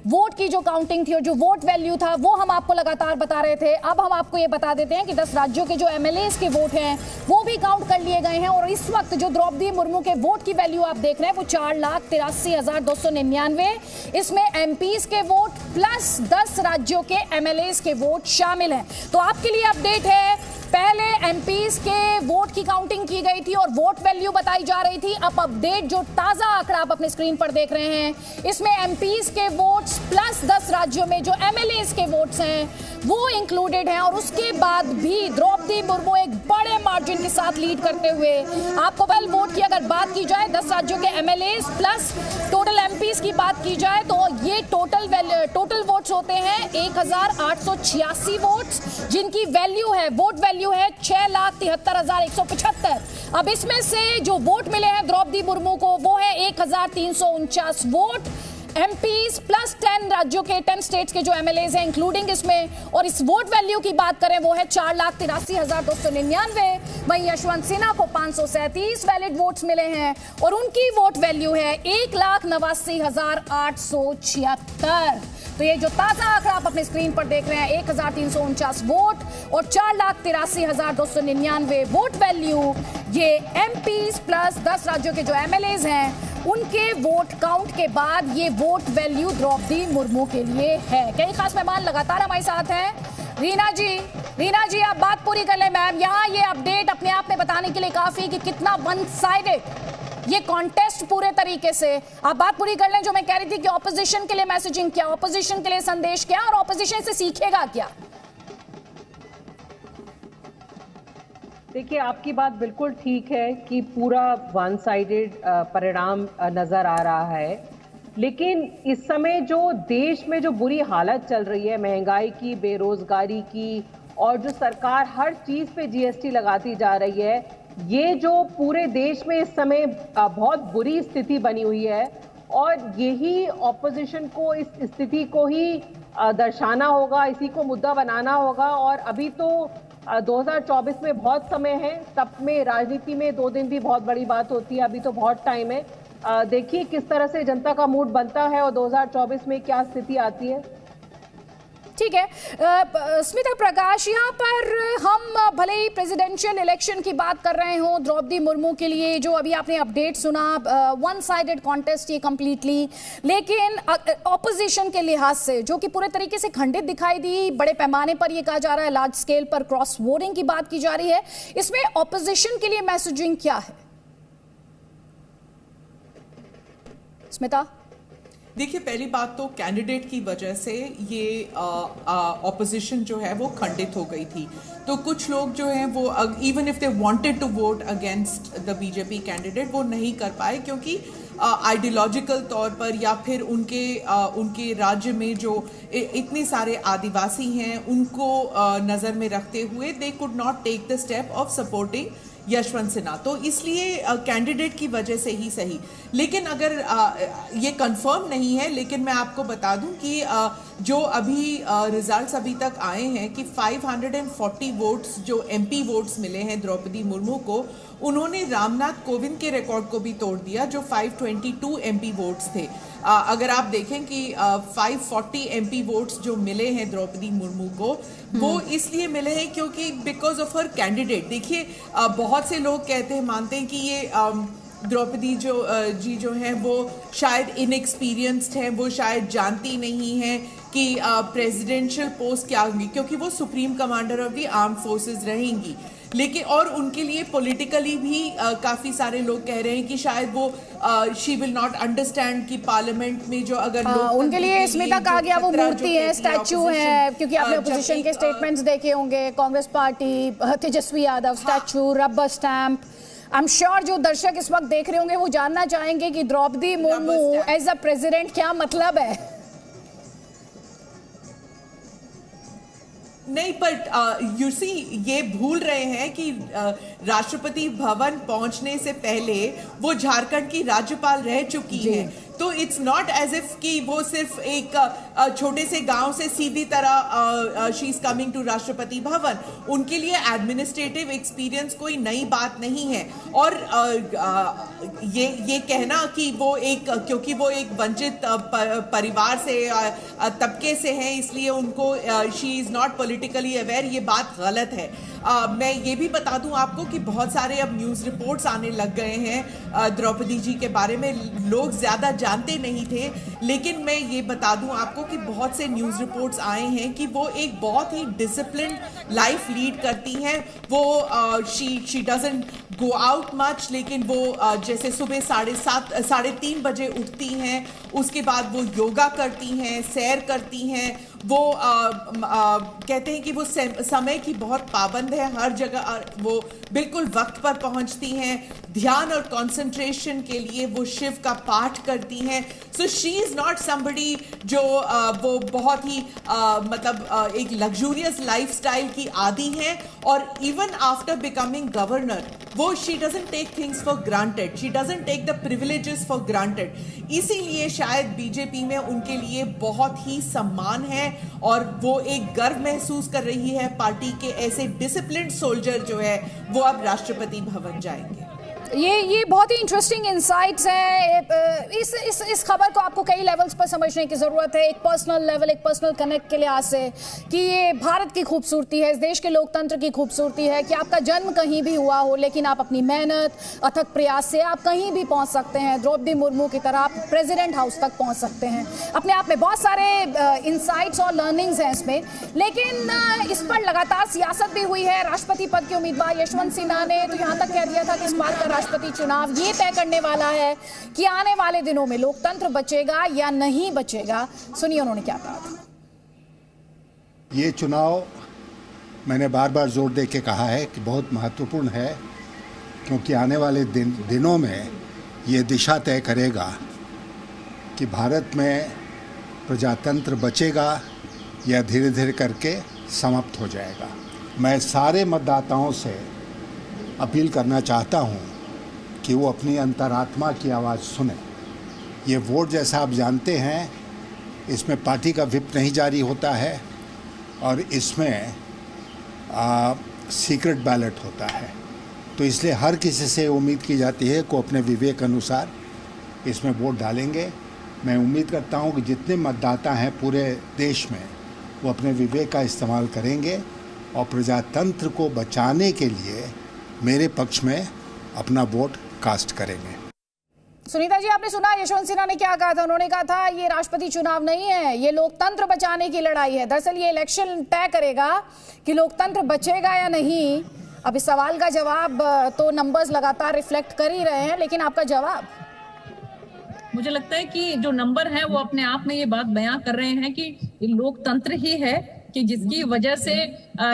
S1: वोट की जो काउंटिंग थी और जो वोट वैल्यू था वो हम आपको लगातार बता रहे थे। अब हम आपको ये बता देते हैं कि 10 राज्यों के जो एमएलएस के वोट हैं वो भी काउंट कर लिए गए हैं और इस वक्त जो द्रौपदी मुर्मू के वोट की वैल्यू आप देख रहे हैं वो 4,83,299। इसमें एमपीज के वोट प्लस 10 राज्यों के एमएलएस के वोट शामिल हैं। तो आपके लिए अपडेट है, पहले एमपीज के वोट की काउंटिंग की गई थी और वोट वैल्यू बताई जा रही थी। अब अपडेट जो ताजा आंकड़ा आप अपने स्क्रीन पर देख रहे हैं इसमें एमपीज के वोट्स प्लस 10 राज्यों में जो एमएलएस के वोट्स हैं वो इंक्लूडेड हैं और उसके बाद भी द्रौपदी मुर्मू एक बड़े मार्जिन के साथ लीड करते हुए आपको पहले वोट की अगर बात की जाए 10 राज्यों के एमएलएस प्लस टोटल एमपीज की बात की जाए तो ये टोटल वोट्स होते हैं 1,886 वोट्स जिनकी वैल्यू है वोट वैल्यू है 6,73,175। अब इसमें से जो वोट मिले हैं द्रौपदी मुर्मू को वो है 1,349 वोट एमपीज प्लस 10 राज्यों के 10 स्टेट्स के जो एमएलएज हैं इंक्लूडिंग इसमें और इस वोट वैल्यू की बात करें वो है 4,83,299। वहीं यशवंत सिन्हा को 537 वैलिड वोट्स मिले हैं और उनकी वोट वैल्यू है 1,89,876। तो ये जो ताजा आंकड़ा आप अपने स्क्रीन पर देख रहे हैं 1,349 वोट और 4,83,299 वोट वैल्यू ये एमपीज प्लस 10 राज्यों के जो एमएलएज हैं उनके वोट काउंट के बाद ये वोट वैल्यू द्रौपदी मुर्मू के लिए है। कई खास मेहमान लगातार हमारे साथ हैं। रीना जी आप बात पूरी कर लें मैम। यहाँ ये अपडेट अपने आप में बताने के लिए काफी कि कितना वन साइडेड ये कॉन्टेस्ट पूरे तरीके से आप बात पूरी कर लें। जो मैं कह रही थी कि ऑपोजिशन के लिए मैसेजिंग क्या, ऑपोजिशन के लिए संदेश क्या और ऑपोजिशन से सीखेगा क्या।
S10: देखिए आपकी बात बिल्कुल ठीक है कि पूरा वन साइडेड परिणाम नजर आ रहा है, लेकिन इस समय जो देश में जो बुरी हालत चल रही है महंगाई की, बेरोजगारी की और जो सरकार हर चीज पे जीएसटी लगाती जा रही है, ये जो पूरे देश में इस समय बहुत बुरी स्थिति बनी हुई है और यही ऑपोजिशन को इस स्थिति को ही दर्शाना होगा, इसी को मुद्दा बनाना होगा। और अभी तो 2024 में बहुत समय है, तब में राजनीति में 2 दिन भी बहुत बड़ी बात होती है, अभी तो बहुत टाइम है। देखिए किस तरह से जनता का मूड बनता है और 2024 में क्या स्थिति आती है।
S1: ठीक है स्मिता प्रकाश, यहाँ पर हम भले ही प्रेसिडेंशियल इलेक्शन की बात कर रहे हो द्रौपदी मुर्मू के लिए, जो अभी आपने अपडेट सुना, वन साइडेड कॉन्टेस्ट ये कंप्लीटली, लेकिन ऑपोजिशन के लिहाज से जो कि पूरे तरीके से खंडित दिखाई दी, बड़े पैमाने पर ये कहा जा रहा है लार्ज स्केल पर क्रॉस वोटिंग की बात की जा रही है, इसमें ऑपोजिशन के लिए मैसेजिंग क्या है स्मिता?
S6: देखिए, पहली बात तो कैंडिडेट की वजह से ये ऑपोजिशन जो है वो खंडित हो गई थी। तो कुछ लोग जो हैं वो even if they wanted to vote against the BJP candidate वो नहीं कर पाए, क्योंकि आइडियोलॉजिकल तौर पर या फिर उनके राज्य में जो इतने सारे आदिवासी हैं उनको नज़र में रखते हुए they could not take the step of supporting Yashwant Sinha. तो इसलिए कैंडिडेट की वजह से ही सही, लेकिन अगर ये कंफर्म नहीं है, लेकिन मैं आपको बता दूं कि जो अभी रिजल्ट्स अभी तक आए हैं कि 540 वोट्स जो एमपी वोट्स मिले हैं द्रौपदी मुर्मू को, उन्होंने रामनाथ कोविंद के रिकॉर्ड को भी तोड़ दिया जो 522 एमपी वोट्स थे। अगर आप देखें कि 540 एमपी वोट्स जो मिले हैं द्रौपदी मुर्मू को, वो इसलिए मिले हैं क्योंकि बिकॉज ऑफ हर कैंडिडेट। देखिए, बहुत से लोग कहते हैं, मानते हैं कि ये द्रौपदी जी जो हैं वो शायद इनएक्सपीरियंस्ड हैं, वो शायद जानती नहीं हैं कि प्रेसिडेंशियल पोस्ट क्या होंगी, क्योंकि वो supreme commander of the armed forces रहेंगी। लेकिन और उनके लिए पॉलिटिकली भी काफ़ी सारे लोग कह रहे हैं कि शायद वो शी विल नॉट अंडरस्टैंड कि पार्लियामेंट में जो अगर
S1: उनके लिए स्मिता कहा गया वो मूर्ति है, स्टैचू है, क्योंकि आपने अपोजिशन के स्टेटमेंट्स देखे होंगे, Congress party, Tejashwi Yadav, statue, rubber stamp. I am sure जो दर्शक इस वक्त देख रहे होंगे वो जानना चाहेंगे कि Draupadi Murmu as a president क्या मतलब है।
S6: नहीं, बट यू सी ये भूल रहे हैं कि राष्ट्रपति भवन पहुंचने से पहले वो झारखंड की राज्यपाल रह चुकी हैं। तो इट्स नॉट एज इफ कि वो सिर्फ एक छोटे से गांव से सीधी तरह she is coming to Rashtrapati Bhavan. उनके लिए एडमिनिस्ट्रेटिव एक्सपीरियंस कोई नई बात नहीं है। और ये कहना कि वो क्योंकि वो एक वंचित परिवार से तबके से हैं इसलिए उनको she is not politically aware, ये बात गलत है। मैं ये भी बता दूं आपको कि बहुत सारे अब न्यूज़ रिपोर्ट्स आने लग गए हैं द्रौपदी जी के बारे में, लोग ज़्यादा जानते नहीं थे, लेकिन मैं ये बता दूं आपको कि बहुत से न्यूज़ रिपोर्ट्स आए हैं कि वो एक बहुत ही डिसिप्लिन्ड लाइफ लीड करती हैं। वो she doesn't go out much, लेकिन वो जैसे सुबह 3:30 बजे उठती हैं, उसके बाद वो योगा करती हैं, सैर करती हैं। वो कहते हैं कि वो समय की बहुत पाबंद है, हर जगह वो बिल्कुल वक्त पर पहुंचती हैं। ध्यान और कंसंट्रेशन के लिए वो शिव का पाठ करती हैं। So she is not somebody जो वो बहुत ही मतलब एक लग्जूरियस लाइफस्टाइल की आदी हैं। और इवन आफ्टर बिकमिंग गवर्नर वो she doesn't take things for granted, she doesn't take the privileges for granted. इसीलिए शायद बीजेपी में उनके लिए बहुत ही सम्मान है और वो एक गर्व महसूस कर रही है पार्टी के ऐसे डिसिप्लिन्ड सोल्जर जो है वो अब राष्ट्रपति भवन जाएंगे।
S1: ये बहुत ही इंटरेस्टिंग इंसाइट्स हैं। इस खबर को आपको कई लेवल्स पर समझने की ज़रूरत है। एक पर्सनल लेवल, एक पर्सनल कनेक्ट के लिहाज से कि ये भारत की खूबसूरती है, इस देश के लोकतंत्र की खूबसूरती है कि आपका जन्म कहीं भी हुआ हो लेकिन आप अपनी मेहनत, अथक प्रयास से आप कहीं भी पहुंच सकते हैं। द्रौपदी मुर्मू की तरह आप प्रेसिडेंट हाउस तक पहुंच सकते हैं। अपने आप में बहुत सारे इंसाइट्स और लर्निंग्स हैं इसमें, लेकिन इस पर लगातार सियासत भी हुई है। राष्ट्रपति पद के उम्मीदवार यशवंत सिन्हा ने तो यहाँ तक कह दिया था कि इस बात का राष्ट्रपति चुनाव ये तय करने वाला है कि आने वाले दिनों में लोकतंत्र बचेगा या नहीं बचेगा। सुनिए उन्होंने क्या कहा।
S14: ये चुनाव मैंने बार बार जोर दे के कहा है कि बहुत महत्वपूर्ण है, क्योंकि आने वाले दिनों में ये दिशा तय करेगा कि भारत में प्रजातंत्र बचेगा या धीरे धीरे करके समाप्त हो जाएगा। मैं सारे मतदाताओं से अपील करना चाहता हूँ कि वो अपनी अंतरात्मा की आवाज़ सुने। ये वोट जैसा आप जानते हैं, इसमें पार्टी का व्हिप नहीं जारी होता है और इसमें सीक्रेट बैलेट होता है। तो इसलिए हर किसी से उम्मीद की जाती है कि अपने विवेक अनुसार इसमें वोट डालेंगे। मैं उम्मीद करता हूं कि जितने मतदाता हैं पूरे देश में वो अपने विवेक का इस्तेमाल करेंगे और प्रजातंत्र को बचाने के लिए मेरे पक्ष में अपना वोट कास्ट करेंगे।
S1: सुनीता जी, आपने सुना यशवंत सिन्हा ने क्या कहा था? उन्होंने कहा था ये राष्ट्रपति चुनाव नहीं है, ये लोकतंत्र बचाने की लड़ाई है। दरअसल ये इलेक्शन तय करेगा कि लोकतंत्र बचेगा या नहीं। अब इस सवाल का जवाब तो नंबर्स लगातार रिफ्लेक्ट कर ही रहे हैं, लेकिन आपका जवाब?
S7: मुझे लगता है कि जो नंबर है वो अपने आप में ये बात बयां कर रहे हैं कि लोकतंत्र ही है कि जिसकी वजह से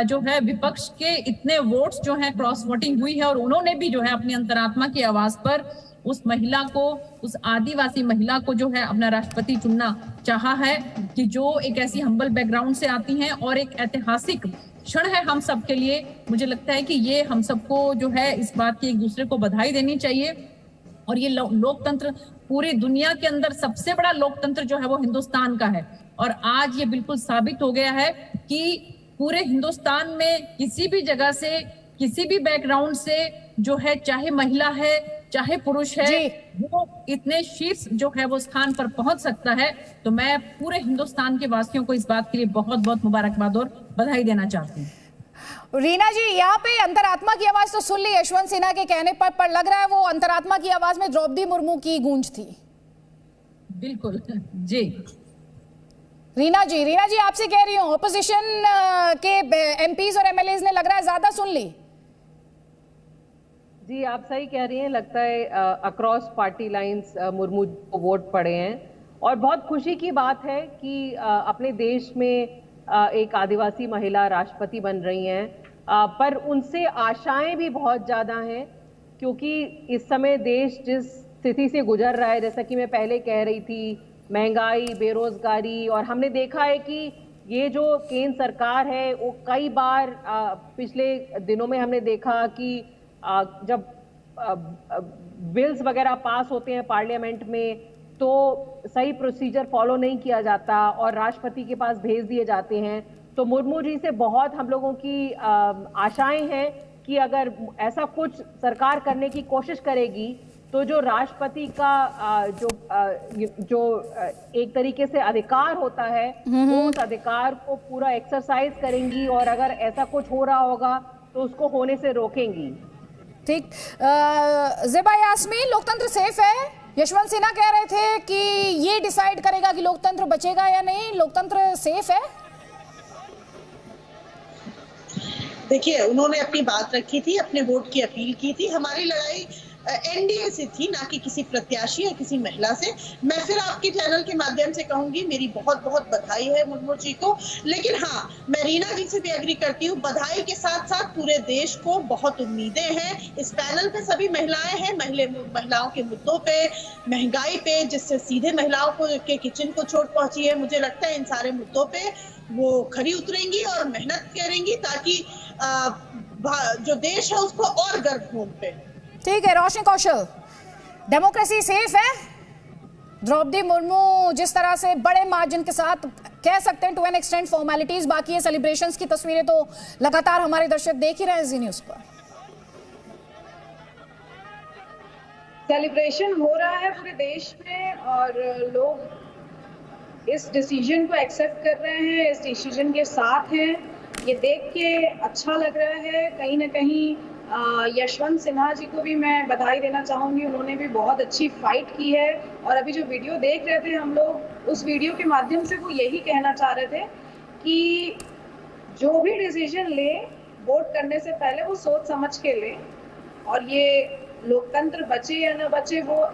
S7: जो है विपक्ष के इतने वोट्स जो है क्रॉस वोटिंग हुई है, और उन्होंने भी जो है अपनी अंतरात्मा की आवाज पर उस महिला को, उस आदिवासी महिला को जो है अपना राष्ट्रपति चुनना चाहा है, कि जो एक ऐसी हम्बल बैकग्राउंड से आती हैं और एक ऐतिहासिक क्षण है हम सब के लिए। मुझे लगता है कि ये हम सबको जो है इस बात की एक दूसरे को बधाई देनी चाहिए। और ये लोकतंत्र पूरी दुनिया के अंदर सबसे बड़ा लोकतंत्र जो है वो हिंदुस्तान का है, और आज ये बिल्कुल साबित हो गया है कि पूरे हिंदुस्तान में किसी भी जगह से, किसी भी बैकग्राउंड से जो है, चाहे महिला है चाहे पुरुष है, वो इतने शीर्ष जो है वो स्थान पर पहुंच सकता है। तो मैं पूरे हिंदुस्तान के वासियों को इस बात के लिए बहुत बहुत मुबारकबाद और बधाई देना चाहती हूँ।
S1: रीना जी, यहाँ पे अंतरात्मा की आवाज तो सुन ली यशवंत सिन्हा के कहने पर लग रहा है वो अंतरात्मा की आवाज में द्रौपदी मुर्मू की गूंज थी।
S7: बिल्कुल जी।
S1: रीना जी आपसे कह रही हूँ, ऑपोजिशन के एमपीज और एमएलएज ने लग रहा है ज्यादा सुन ली।
S10: जी, आप सही कह रही हैं। लगता है अक्रॉस पार्टी लाइंस मुर्मू को वोट पड़े हैं, और बहुत खुशी की बात है कि अपने देश में एक आदिवासी महिला राष्ट्रपति बन रही हैं, पर उनसे आशाएं भी बहुत ज़्यादा हैं, क्योंकि इस समय देश जिस स्थिति से गुजर रहा है, जैसा कि मैं पहले कह रही थी, महंगाई, बेरोजगारी, और हमने देखा है कि ये जो केंद्र सरकार है वो कई बार पिछले दिनों में हमने देखा कि जब बिल्स वगैरह पास होते हैं पार्लियामेंट में तो सही प्रोसीजर फॉलो नहीं किया जाता और राष्ट्रपति के पास भेज दिए जाते हैं। तो मुर्मू जी से बहुत हम लोगों की आशाएं हैं कि अगर ऐसा कुछ सरकार करने की कोशिश करेगी तो जो राष्ट्रपति का जो एक तरीके से अधिकार होता है वो उस अधिकार को पूरा एक्सरसाइज करेंगी, और अगर ऐसा कुछ हो रहा होगा तो उसको होने से रोकेंगी।
S1: ठीक। ज़ेबा यास्मीन, लोकतंत्र सेफ है? यशवंत सिन्हा कह रहे थे कि ये डिसाइड करेगा कि लोकतंत्र बचेगा या नहीं। लोकतंत्र सेफ है?
S12: देखिए, उन्होंने अपनी बात रखी थी, अपने वोट की अपील की थी। हमारी लड़ाई एनडीए से थी, ना कि किसी प्रत्याशी या किसी महिला से। मैं फिर आपके चैनल के माध्यम से कहूंगी, मेरी बहुत बहुत बधाई है मुर्मू जी को। लेकिन हाँ, मैं रीना जी से भी एग्री करती हूँ, बधाई के साथ साथ पूरे देश को बहुत उम्मीदें हैं। इस पैनल पे सभी महिलाएं हैं, महिलाओं के मुद्दों पे, महंगाई पे, जिससे सीधे महिलाओं को के किचन को चोट पहुंची है। मुझे लगता है इन सारे मुद्दों पे वो खरी उतरेंगी और मेहनत करेंगी, ताकि जो देश है उसको और गर्व हो उन पे।
S1: ठीक है। रोशनी कौशल, डेमोक्रेसी सेफ है? द्रौपदी मुर्मू जिस तरह से बड़े मार्जिन के साथ, कह सकते हैं टू एन एक्सटेंट फॉर्मेलिटीज, बाकी ये सेलिब्रेशंस की तस्वीरें तो लगातार हमारे दर्शक देख ही रहे हैं जी न्यूज़ पर।
S11: सेलिब्रेशन हो रहा है पूरे देश में और लोग इस डिसीजन को एक्सेप्ट कर रहे हैं, इस डिसीजन के साथ हैं। ये देख के अच्छा लग रहा है। कहीं ना कहीं यशवंत सिन्हा जी को भी मैं बधाई देना चाहूँगी, उन्होंने भी बहुत अच्छी फाइट की है। और अभी जो वीडियो देख रहे थे हम लोग, उस वीडियो के माध्यम से वो यही कहना चाह रहे थे कि जो भी डिसीजन ले, वोट करने से पहले वो सोच समझ के ले, और ये लोकतंत्र बचे या न बचे वो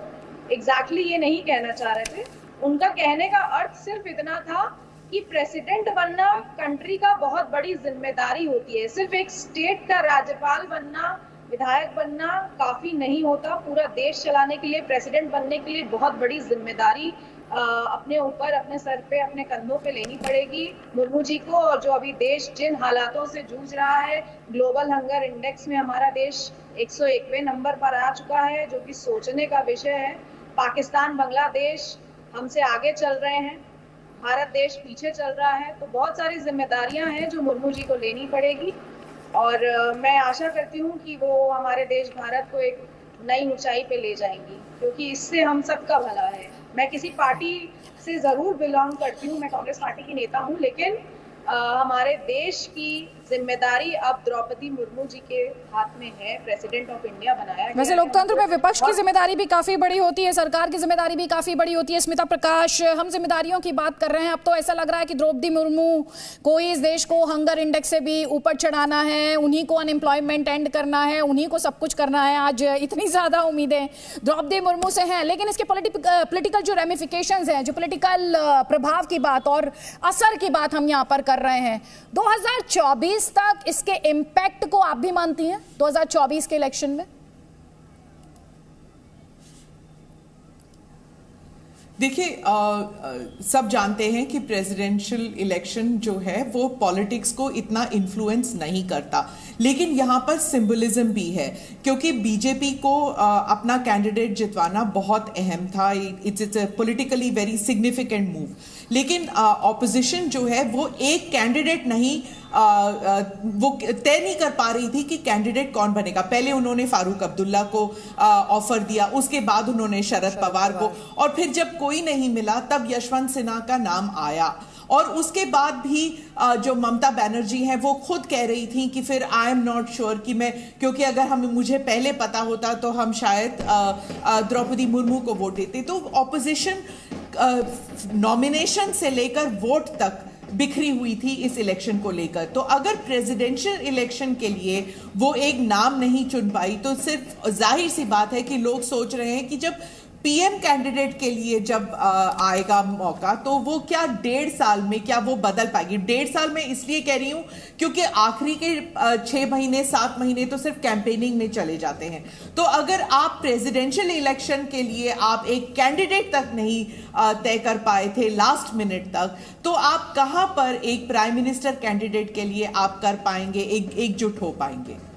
S11: एग्जैक्टली ये नहीं कहना चाह रहे थे। उनका कहने का अर्थ सिर्फ इतना था कि प्रेसिडेंट बनना कंट्री का बहुत बड़ी जिम्मेदारी होती है। सिर्फ एक स्टेट का राज्यपाल बनना, विधायक बनना काफी नहीं होता। पूरा देश चलाने के लिए, प्रेसिडेंट बनने के लिए बहुत बड़ी जिम्मेदारी अपने ऊपर, अपने सर पे, अपने कंधों पे लेनी पड़ेगी मुर्मू जी को। और जो अभी देश जिन हालातों से जूझ रहा है, ग्लोबल हंगर इंडेक्स में हमारा देश 101वें नंबर पर आ चुका है, जो कि सोचने का विषय है। पाकिस्तान, बांग्लादेश हमसे आगे चल रहे हैं, भारत देश पीछे चल रहा है। तो बहुत सारी जिम्मेदारियां हैं जो मुर्मू जी को लेनी पड़ेगी, और मैं आशा करती हूं कि वो हमारे देश भारत को एक नई ऊंचाई पे ले जाएंगी, क्योंकि इससे हम सबका भला है। मैं किसी पार्टी से जरूर बिलोंग करती हूँ, मैं कांग्रेस पार्टी की नेता हूँ, लेकिन हमारे देश की जिम्मेदारी अब द्रौपदी मुर्मू जी के हाथ में है। प्रेसिडेंट ऑफ इंडिया बनाया गया।
S1: वैसे लोकतंत्र में विपक्ष की जिम्मेदारी भी काफी बड़ी होती है, सरकार की जिम्मेदारी भी काफी बड़ी होती है। स्मिता प्रकाश, हम जिम्मेदारियों की बात कर रहे हैं, अब तो ऐसा लग रहा है कि द्रौपदी मुर्मू को इस देश को हंगर इंडेक्स से भी ऊपर चढ़ाना है, उन्हीं को अनएम्प्लॉयमेंट एंड करना है, उन्हीं को सब कुछ करना है। आज इतनी ज्यादा उम्मीदें द्रौपदी मुर्मू से हैं, लेकिन इसके पॉलिटिकल जो रेमिफिकेशंस हैं, जो पॉलिटिकल प्रभाव की बात और असर की बात हम यहाँ पर कर रहे हैं, 2024 तक इसके इंपैक्ट को आप भी मानती हैं 2024 के इलेक्शन में?
S6: देखिए, सब जानते हैं कि प्रेसिडेंशियल इलेक्शन जो है वो पॉलिटिक्स को इतना इन्फ्लुएंस नहीं करता, लेकिन यहाँ पर सिंबलिज्म भी है, क्योंकि बीजेपी को अपना कैंडिडेट जितवाना बहुत अहम था। It's a politically very significant move. लेकिन ऑपोजिशन जो है वो एक कैंडिडेट नहीं, वो तय नहीं कर पा रही थी कि कैंडिडेट कौन बनेगा। पहले उन्होंने फारूक अब्दुल्ला को ऑफर दिया, उसके बाद उन्होंने शरद पवार को, और फिर जब कोई नहीं मिला तब यशवंत सिन्हा का नाम आया। और उसके बाद भी जो ममता बनर्जी हैं वो खुद कह रही थी कि फिर आई एम नॉट श्योर कि मैं, क्योंकि अगर मुझे पहले पता होता तो हम शायद द्रौपदी मुर्मू को वोट देते। तो ऑपोजिशन नॉमिनेशन से लेकर वोट तक बिखरी हुई थी इस इलेक्शन को लेकर। तो अगर प्रेसिडेंशियल इलेक्शन के लिए वो एक नाम नहीं चुन पाई, तो सिर्फ जाहिर सी बात है कि लोग सोच रहे हैं कि जब पीएम कैंडिडेट के लिए जब आएगा मौका, तो वो क्या 1.5 साल में क्या वो बदल पाएगी। 1.5 साल में इसलिए कह रही हूं क्योंकि आखिरी के 6 महीने 7 महीने तो सिर्फ कैंपेनिंग में चले जाते हैं। तो अगर आप प्रेसिडेंशियल इलेक्शन के लिए आप एक कैंडिडेट तक नहीं तय कर पाए थे लास्ट मिनट तक, तो आप कहां पर एक प्राइम मिनिस्टर कैंडिडेट के लिए आप कर पाएंगे, एकजुट हो पाएंगे।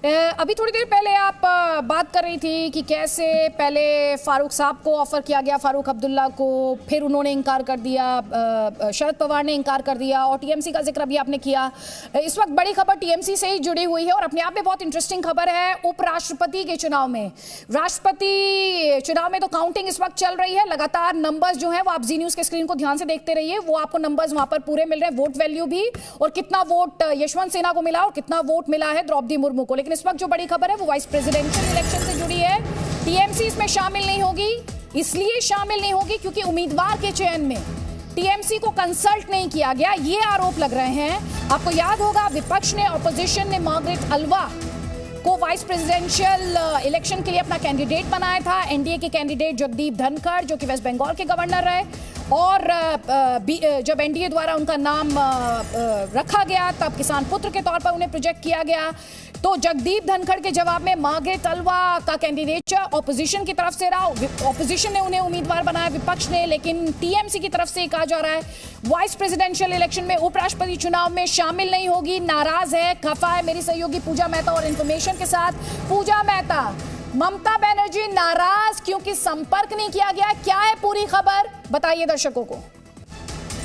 S1: अभी थोड़ी देर पहले आप बात कर रही थी कि कैसे पहले फारूक साहब को ऑफर किया गया, फारूक अब्दुल्ला को, फिर उन्होंने इनकार कर दिया, शरद पवार ने इनकार कर दिया, और टीएमसी का जिक्र भी आपने किया। इस वक्त बड़ी खबर टीएमसी से ही जुड़ी हुई है और अपने आप में बहुत इंटरेस्टिंग खबर है। उपराष्ट्रपति के चुनाव में, राष्ट्रपति चुनाव में तो काउंटिंग इस वक्त चल रही है, लगातार नंबर्स जो है वो आप जी न्यूज के स्क्रीन को ध्यान से देखते रहिए, वो आपको नंबर्स वहां पर पूरे मिल रहे हैं, वोट वैल्यू भी, और कितना वोट यशवंत सिन्हा को मिला और कितना वोट मिला है द्रौपदी मुर्मू को। लेकिन इस वक्त जो बड़ी खबर है वो वाइस प्रेसिडेंशियल इलेक्शन से जुड़ी है। टीएमसी इसमें शामिल नहीं होगी, इसलिए शामिल नहीं होगी क्योंकि उम्मीदवार के चयन में टीएमसी को कंसल्ट नहीं किया गया, ये आरोप लग रहे हैं। आपको याद होगा विपक्ष ने, ऑपोजिशन ने मार्गरेट अल्वा को वाइस प्रेसिडेंशियल इलेक्शन के लिए अपना कैंडिडेट बनाया था। एनडीए के कैंडिडेट जगदीप धनखड़, जो कि वेस्ट बंगाल के गवर्नर रहे, और जब एनडीए द्वारा उनका नाम रखा गया तब किसान पुत्र के तौर पर उन्हें प्रोजेक्ट किया गया। तो जगदीप धनखड़ के जवाब में मार्गरेट अल्वा का कैंडिडेट ऑपोजिशन की तरफ से रहा, ऑपोजिशन ने उन्हें उम्मीदवार बनाया, विपक्ष ने। लेकिन टीएमसी की तरफ से कहा जा रहा है वाइस प्रेसिडेंशियल इलेक्शन में, उपराष्ट्रपति चुनाव में शामिल नहीं होगी, नाराज है, खफा है। मेरी सहयोगी पूजा मेहता और इन्फॉर्मेशन के साथ। पूजा मेहता, ममता बनर्जी नाराज क्योंकि संपर्क नहीं किया गया, क्या है पूरी खबर, बताइए दर्शकों को।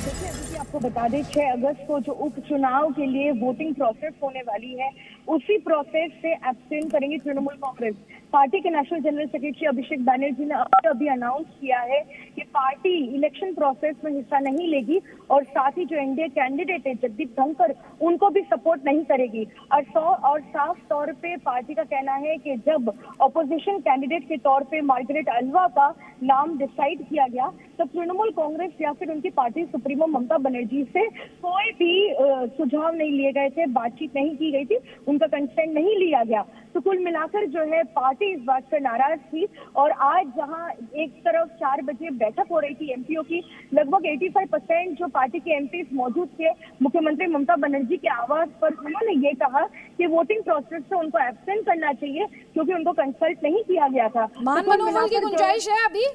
S11: देखिए, आपको बता दें 6 अगस्त को जो उपचुनाव के लिए वोटिंग प्रोसेस होने वाली है, उसी प्रोसेस से एब्सटेन करेंगे तृणमूल कांग्रेस। पार्टी के नेशनल जनरल सेक्रेटरी अभिषेक बैनर्जी ने अभी अनाउंस किया है कि पार्टी इलेक्शन प्रोसेस में हिस्सा नहीं लेगी और साथ ही जो एनडीए कैंडिडेट है जगदीप धनखड़, उनको भी सपोर्ट नहीं करेगी। और साफ तौर पे पार्टी का कहना है कि जब ऑपोजिशन कैंडिडेट के तौर पे मार्गरेट अल्वा का नाम डिसाइड किया गया, तो तृणमूल कांग्रेस या फिर उनकी पार्टी सुप्रीमो ममता बनर्जी से कोई भी सुझाव नहीं लिए गए थे, बातचीत नहीं की गई थी, उनका कंसेंट नहीं लिया गया। तो कुल मिलाकर जो है पार्टी इस बात से नाराज थी। और आज जहां एक तरफ 4 बजे बैठक हो रही थी एमपीओ की, लगभग 85% जो पार्टी के एमपीज मौजूद थे मुख्यमंत्री ममता बनर्जी के आवास पर, उन्होंने ये कहा कि वोटिंग प्रोसेस से उनको एब्सेंट करना चाहिए क्योंकि उनको कंसल्ट नहीं किया गया था।
S1: मनोबल की गुंजाइश है अभी।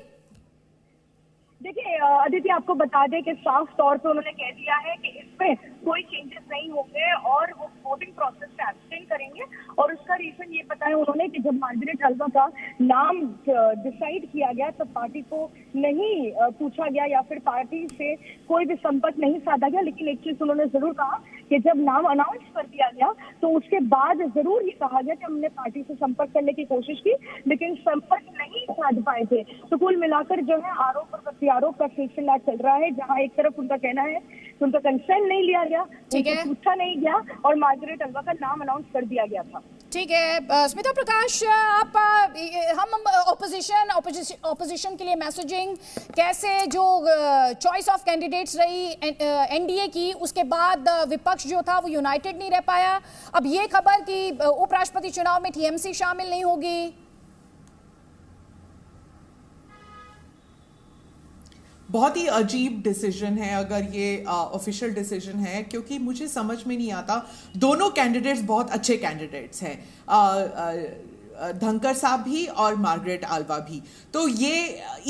S11: देखिए अदिति, आपको बता दें कि साफ तौर पे उन्होंने कह दिया है कि इसमें कोई चेंजेस नहीं होंगे और वो वोटिंग प्रोसेस से एब्सटेन करेंगे। और उसका रीजन ये बताया उन्होंने कि जब मार्गरेट अल्वा का नाम डिसाइड किया गया तब पार्टी को नहीं पूछा गया या फिर पार्टी से कोई भी संपर्क नहीं साधा गया। लेकिन एक चीज उन्होंने जरूर कहा कि जब नाम अनाउंस कर दिया गया तो उसके बाद जरूर ये कहा गया कि हमने पार्टी से संपर्क करने की कोशिश की लेकिन संपर्क नहीं साध पाए थे। तो कुल मिलाकर जो है आरोप और प्रत्यारोप का सिलसिला चल रहा है, जहां एक तरफ उनका कहना है
S15: कि उनका कंसेंट नहीं लिया गया,
S1: ठीक है,
S15: पूछा नहीं गया और मार्गरेट अल्वा का नाम अनाउंस कर दिया गया था।
S1: ठीक है स्मिता प्रकाश, आप हम ऑपोजिशन के लिए मैसेजिंग कैसे जो चॉइस ऑफ कैंडिडेट्स रही एनडीए की, उसके बाद विपक्ष जो था वो यूनाइटेड नहीं रह पाया। अब ये खबर कि उपराष्ट्रपति चुनाव में टीएमसी शामिल नहीं होगी,
S6: बहुत ही अजीब डिसीजन है अगर ये ऑफिशियल डिसीजन है, क्योंकि मुझे समझ में नहीं आता। दोनों कैंडिडेट्स बहुत अच्छे कैंडिडेट्स हैं, धनखड़ साहब भी और मार्गरेट अल्वा भी। तो ये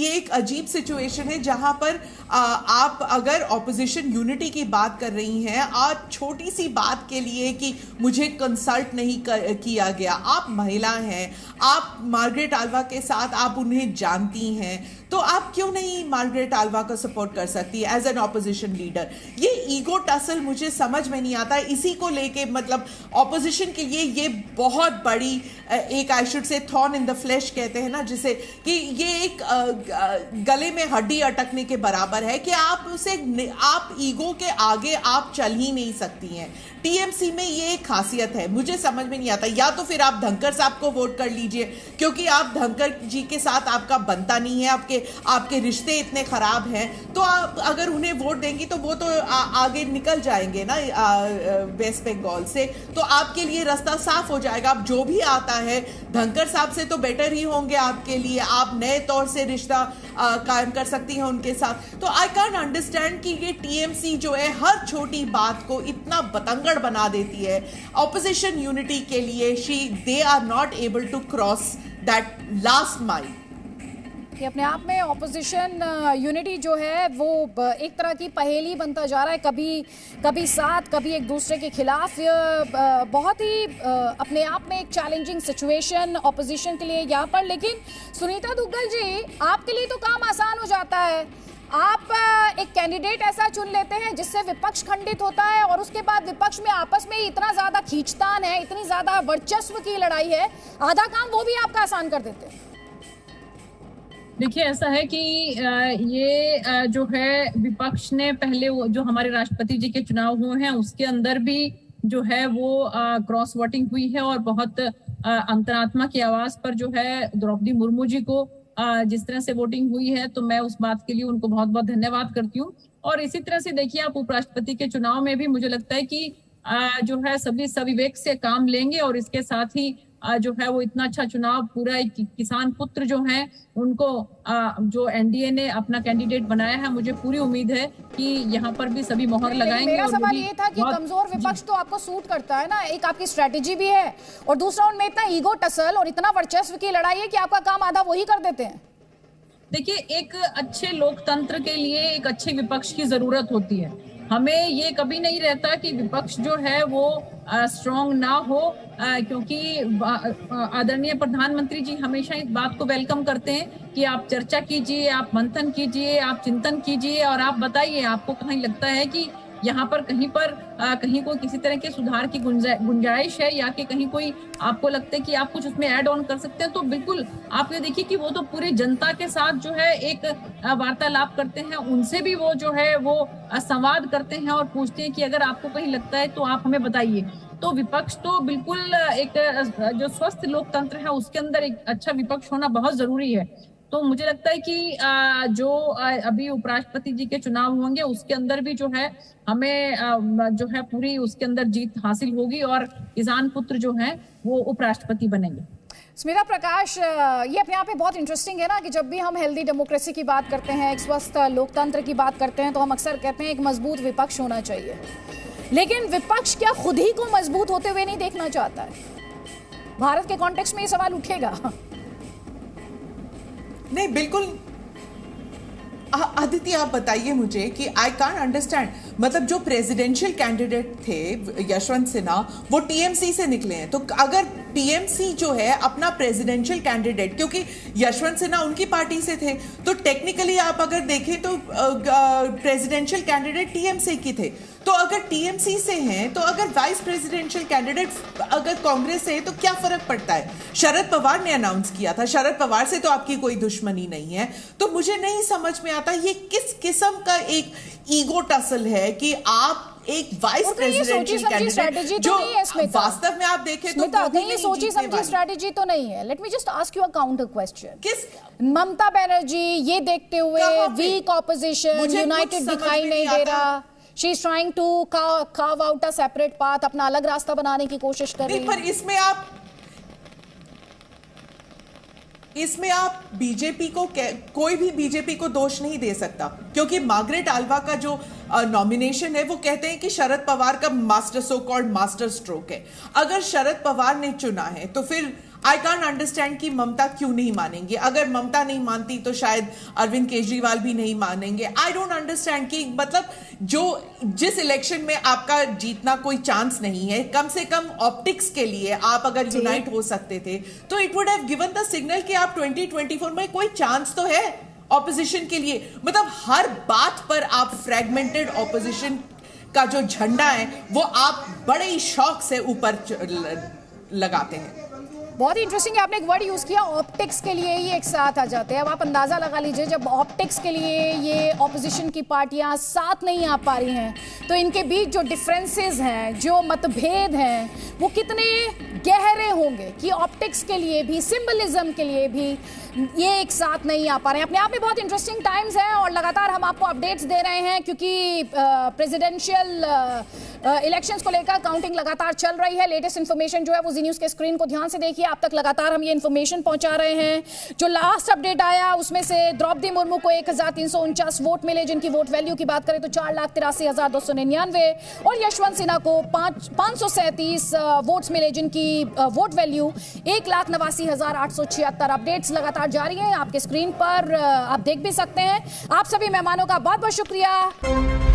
S6: एक अजीब सिचुएशन है जहां पर आप अगर ऑपोजिशन यूनिटी की बात कर रही हैं और छोटी सी बात के लिए कि मुझे कंसल्ट नहीं किया गया, आप महिला हैं, आप मार्गरेट अल्वा के साथ आप उन्हें जानती हैं, तो आप क्यों नहीं मार्गरेट अल्वा को सपोर्ट कर सकती है एज एन ऑपोजिशन लीडर? ये ईगो टसल मुझे समझ में नहीं आता। इसी को लेके मतलब ऑपोजिशन के लिए ये बहुत बड़ी एक I should say thorn in the flash कहते हैं ना, जिसे कि ये एक गले में हड्डी अटकने के बराबर है कि आप ईगो के आगे आप चल ही नहीं सकती हैं। टीएमसी में ये एक खासियत है, मुझे समझ में नहीं आता। या तो फिर आप धनखड़ साहब को वोट कर लीजिए क्योंकि आप धनखड़ जी के साथ आपका बनता नहीं है, आपके रिश्ते इतने खराब हैं, तो आप अगर उन्हें वोट देंगी तो वो तो आगे निकल जाएंगे ना वेस्ट बंगाल से, तो आपके लिए रास्ता साफ हो जाएगा। अब जो भी आता है धनखड़ साहब से तो बेटर ही होंगे आपके लिए, आप नए तौर से रिश्ता कायम कर सकती हैं उनके साथ। तो आई कैन अंडरस्टैंड कि ये टीएमसी जो है हर छोटी बात को इतना बतंगड़ बना देती है। ऑपोजिशन यूनिटी के लिए they are not able to cross that last mile.
S1: कि अपने आप में ऑपोजिशन यूनिटी जो है वो एक तरह की पहेली बनता जा रहा है, कभी साथ कभी एक दूसरे के खिलाफ। बहुत ही अपने आप में एक चैलेंजिंग सिचुएशन ऑपोजिशन के लिए यहाँ पर। लेकिन सुनीता दुग्गल जी, आपके लिए तो काम आसान हो जाता है, आप एक कैंडिडेट ऐसा चुन लेते हैं जिससे विपक्ष खंडित होता है और उसके बाद विपक्ष में आपस में इतना ज्यादा खींचतान है, इतनी ज्यादा वर्चस्व की लड़ाई है, आधा काम वो भी आपका आसान कर देते हैं।
S7: देखिए ऐसा है कि ये जो है विपक्ष ने पहले जो हमारे राष्ट्रपति जी के चुनाव हुए हैं उसके अंदर भी जो है वो क्रॉस वोटिंग हुई है और बहुत अंतरात्मा की आवाज पर जो है द्रौपदी मुर्मू जी को जिस तरह से वोटिंग हुई है, तो मैं उस बात के लिए उनको बहुत बहुत धन्यवाद करती हूँ। और इसी तरह से देखिए आप उपराष्ट्रपति के चुनाव में भी मुझे लगता है कि जो है सभी सविवेक से काम लेंगे और इसके साथ ही जो है वो इतना अच्छा चुनाव पूरा एक किसान पुत्र जो है उनको जो एनडीए ने अपना कैंडिडेट बनाया है, मुझे पूरी उम्मीद है कि यहाँ पर भी सभी मोहर लगाएंगे।
S1: मेरा सवाल ये था कि कमजोर विपक्ष तो आपको सूट करता है ना, एक आपकी स्ट्रेटेजी भी है और दूसरा उनमें इतना ईगो टसल और इतना वर्चस्व की लड़ाई है कि आपका काम आधा वही कर देते हैं।
S7: देखिए एक अच्छे लोकतंत्र के लिए एक अच्छे विपक्ष की जरूरत होती है। हमें ये कभी नहीं रहता कि विपक्ष जो है वो स्ट्रांग ना हो, क्योंकि आदरणीय प्रधानमंत्री जी हमेशा इस बात को वेलकम करते हैं कि आप चर्चा कीजिए, आप मंथन कीजिए, आप चिंतन कीजिए और आप बताइए आपको कहीं लगता है कि यहाँ पर कहीं कोई किसी तरह के सुधार की गुंजाइश है या कि कहीं कोई आपको लगता है कि आप कुछ उसमें ऐड ऑन कर सकते हैं, तो बिल्कुल आप ये देखिए कि वो तो पूरी जनता के साथ जो है एक वार्तालाप करते हैं, उनसे भी वो जो है वो संवाद करते हैं और पूछते हैं कि अगर आपको कहीं लगता है तो आप हमें बताइए। तो विपक्ष तो बिल्कुल एक जो स्वस्थ लोकतंत्र है उसके अंदर एक अच्छा विपक्ष होना बहुत जरूरी है। तो मुझे लगता है कि जो अभी उपराष्ट्रपति जी के चुनाव होंगे उसके अंदर भी जो है हमें जो है पूरी उसके अंदर जीत हासिल होगी और किसान पुत्र जो हैं वो उपराष्ट्रपति बनेंगे।
S1: स्मिता प्रकाश, ये अपने आप में बहुत इंटरेस्टिंग है ना कि जब भी हम हेल्दी डेमोक्रेसी की बात करते हैं, एक स्वस्थ लोकतंत्र की बात करते हैं, तो हम अक्सर कहते हैं एक मजबूत विपक्ष होना चाहिए। लेकिन विपक्ष क्या खुद ही को मजबूत होते हुए नहीं देखना चाहता है? भारत के कॉन्टेक्स्ट में ये सवाल उठेगा।
S6: नहीं, बिल्कुल अदिति आप बताइए मुझे कि आई कांट अंडरस्टैंड, मतलब जो प्रेसिडेंशियल कैंडिडेट थे यशवंत सिन्हा वो टीएमसी से निकले हैं, तो अगर टीएमसी जो है अपना प्रेसिडेंशियल कैंडिडेट, क्योंकि यशवंत सिन्हा उनकी पार्टी से थे, तो टेक्निकली आप अगर देखें तो प्रेसिडेंशियल कैंडिडेट टीएमसी की थे। तो अगर टीएमसी से हैं तो अगर वाइस प्रेसिडेंशियल कैंडिडेट अगर कांग्रेस से है तो क्या फर्क पड़ता है? शरद पवार ने अनाउंस किया था, शरद पवार से तो आपकी कोई दुश्मनी नहीं है। तो मुझे नहीं समझ में आता ये किस किस्म का एक ईगो टसल है कि आप एक वाइस प्रेसिडेंशियल कैंडिडेट जो वास्तव में आप देखें तो
S1: ये सोची समझी स्ट्रेटेजी तो नहीं है। Let me just ask you a counter question. किस ममता बनर्जी ये देखते हुए वीक ऑपोजिशन, यूनाइटेड दिखाई नहीं दे रहा, she is trying to carve out a separate path, अपना अलग रास्ता बनाने की कोशिश कर रही है।
S6: पर इसमें आप बीजेपी को कोई भी बीजेपी को दोष नहीं दे सकता, क्योंकि मार्गरेट आल्वा का जो नॉमिनेशन है वो कहते हैं कि शरद पवार का master so called master stroke है। अगर शरद पवार ने चुना है तो फिर आई कांट अंडरस्टैंड कि ममता क्यों नहीं मानेंगे। अगर ममता नहीं मानती तो शायद अरविंद केजरीवाल भी नहीं मानेंगे। आई डोंट अंडरस्टैंड कि मतलब जिस इलेक्शन में आपका जीतना कोई चांस नहीं है, कम से कम ऑप्टिक्स के लिए आप अगर यूनाइट हो सकते थे तो it would have given the signal कि आप 2024 में कोई चांस तो है ऑपोजिशन के लिए। मतलब हर बात पर आप फ्रेगमेंटेड ऑपोजिशन का जो झंडा है वो आप बड़े ही शौक से ऊपर लगाते हैं।
S1: बहुत ही इंटरेस्टिंग है, आपने एक वर्ड यूज किया ऑप्टिक्स के लिए ये एक साथ आ जाते हैं। अब आप अंदाजा लगा लीजिए जब ऑप्टिक्स के लिए ये ऑपोजिशन की पार्टियां साथ नहीं आ पा रही हैं तो इनके बीच जो डिफरेंसेस हैं, जो मतभेद हैं, वो कितने गहरे होंगे कि ऑप्टिक्स के लिए भी, सिंबलिज्म के लिए भी ये एक साथ नहीं आ पा रहे हैं। अपने आप में बहुत इंटरेस्टिंग टाइम्स हैं और लगातार हम आपको अपडेट्स दे रहे हैं क्योंकि प्रेसिडेंशियल इलेक्शंस को लेकर काउंटिंग लगातार चल रही है। लेटेस्ट इन्फॉर्मेशन जो है वो जी न्यूज़ के स्क्रीन को ध्यान से देखिए, आप तक लगातार हम ये इन्फॉर्मेशन पहुंचा रहे हैं। जो लास्ट अपडेट आया उसमें से द्रौपदी मुर्मू को 1349 वोट मिले, जिनकी वोट वैल्यू की बात करें तो 4,83,299, और यशवंत सिन्हा को 537 वोट्स मिले, जिनकी वोट वैल्यू 1,89,876। अपडेट्स लगातार जारी हैं आपके स्क्रीन पर, आप देख भी सकते हैं। आप सभी मेहमानों का बहुत बहुत शुक्रिया।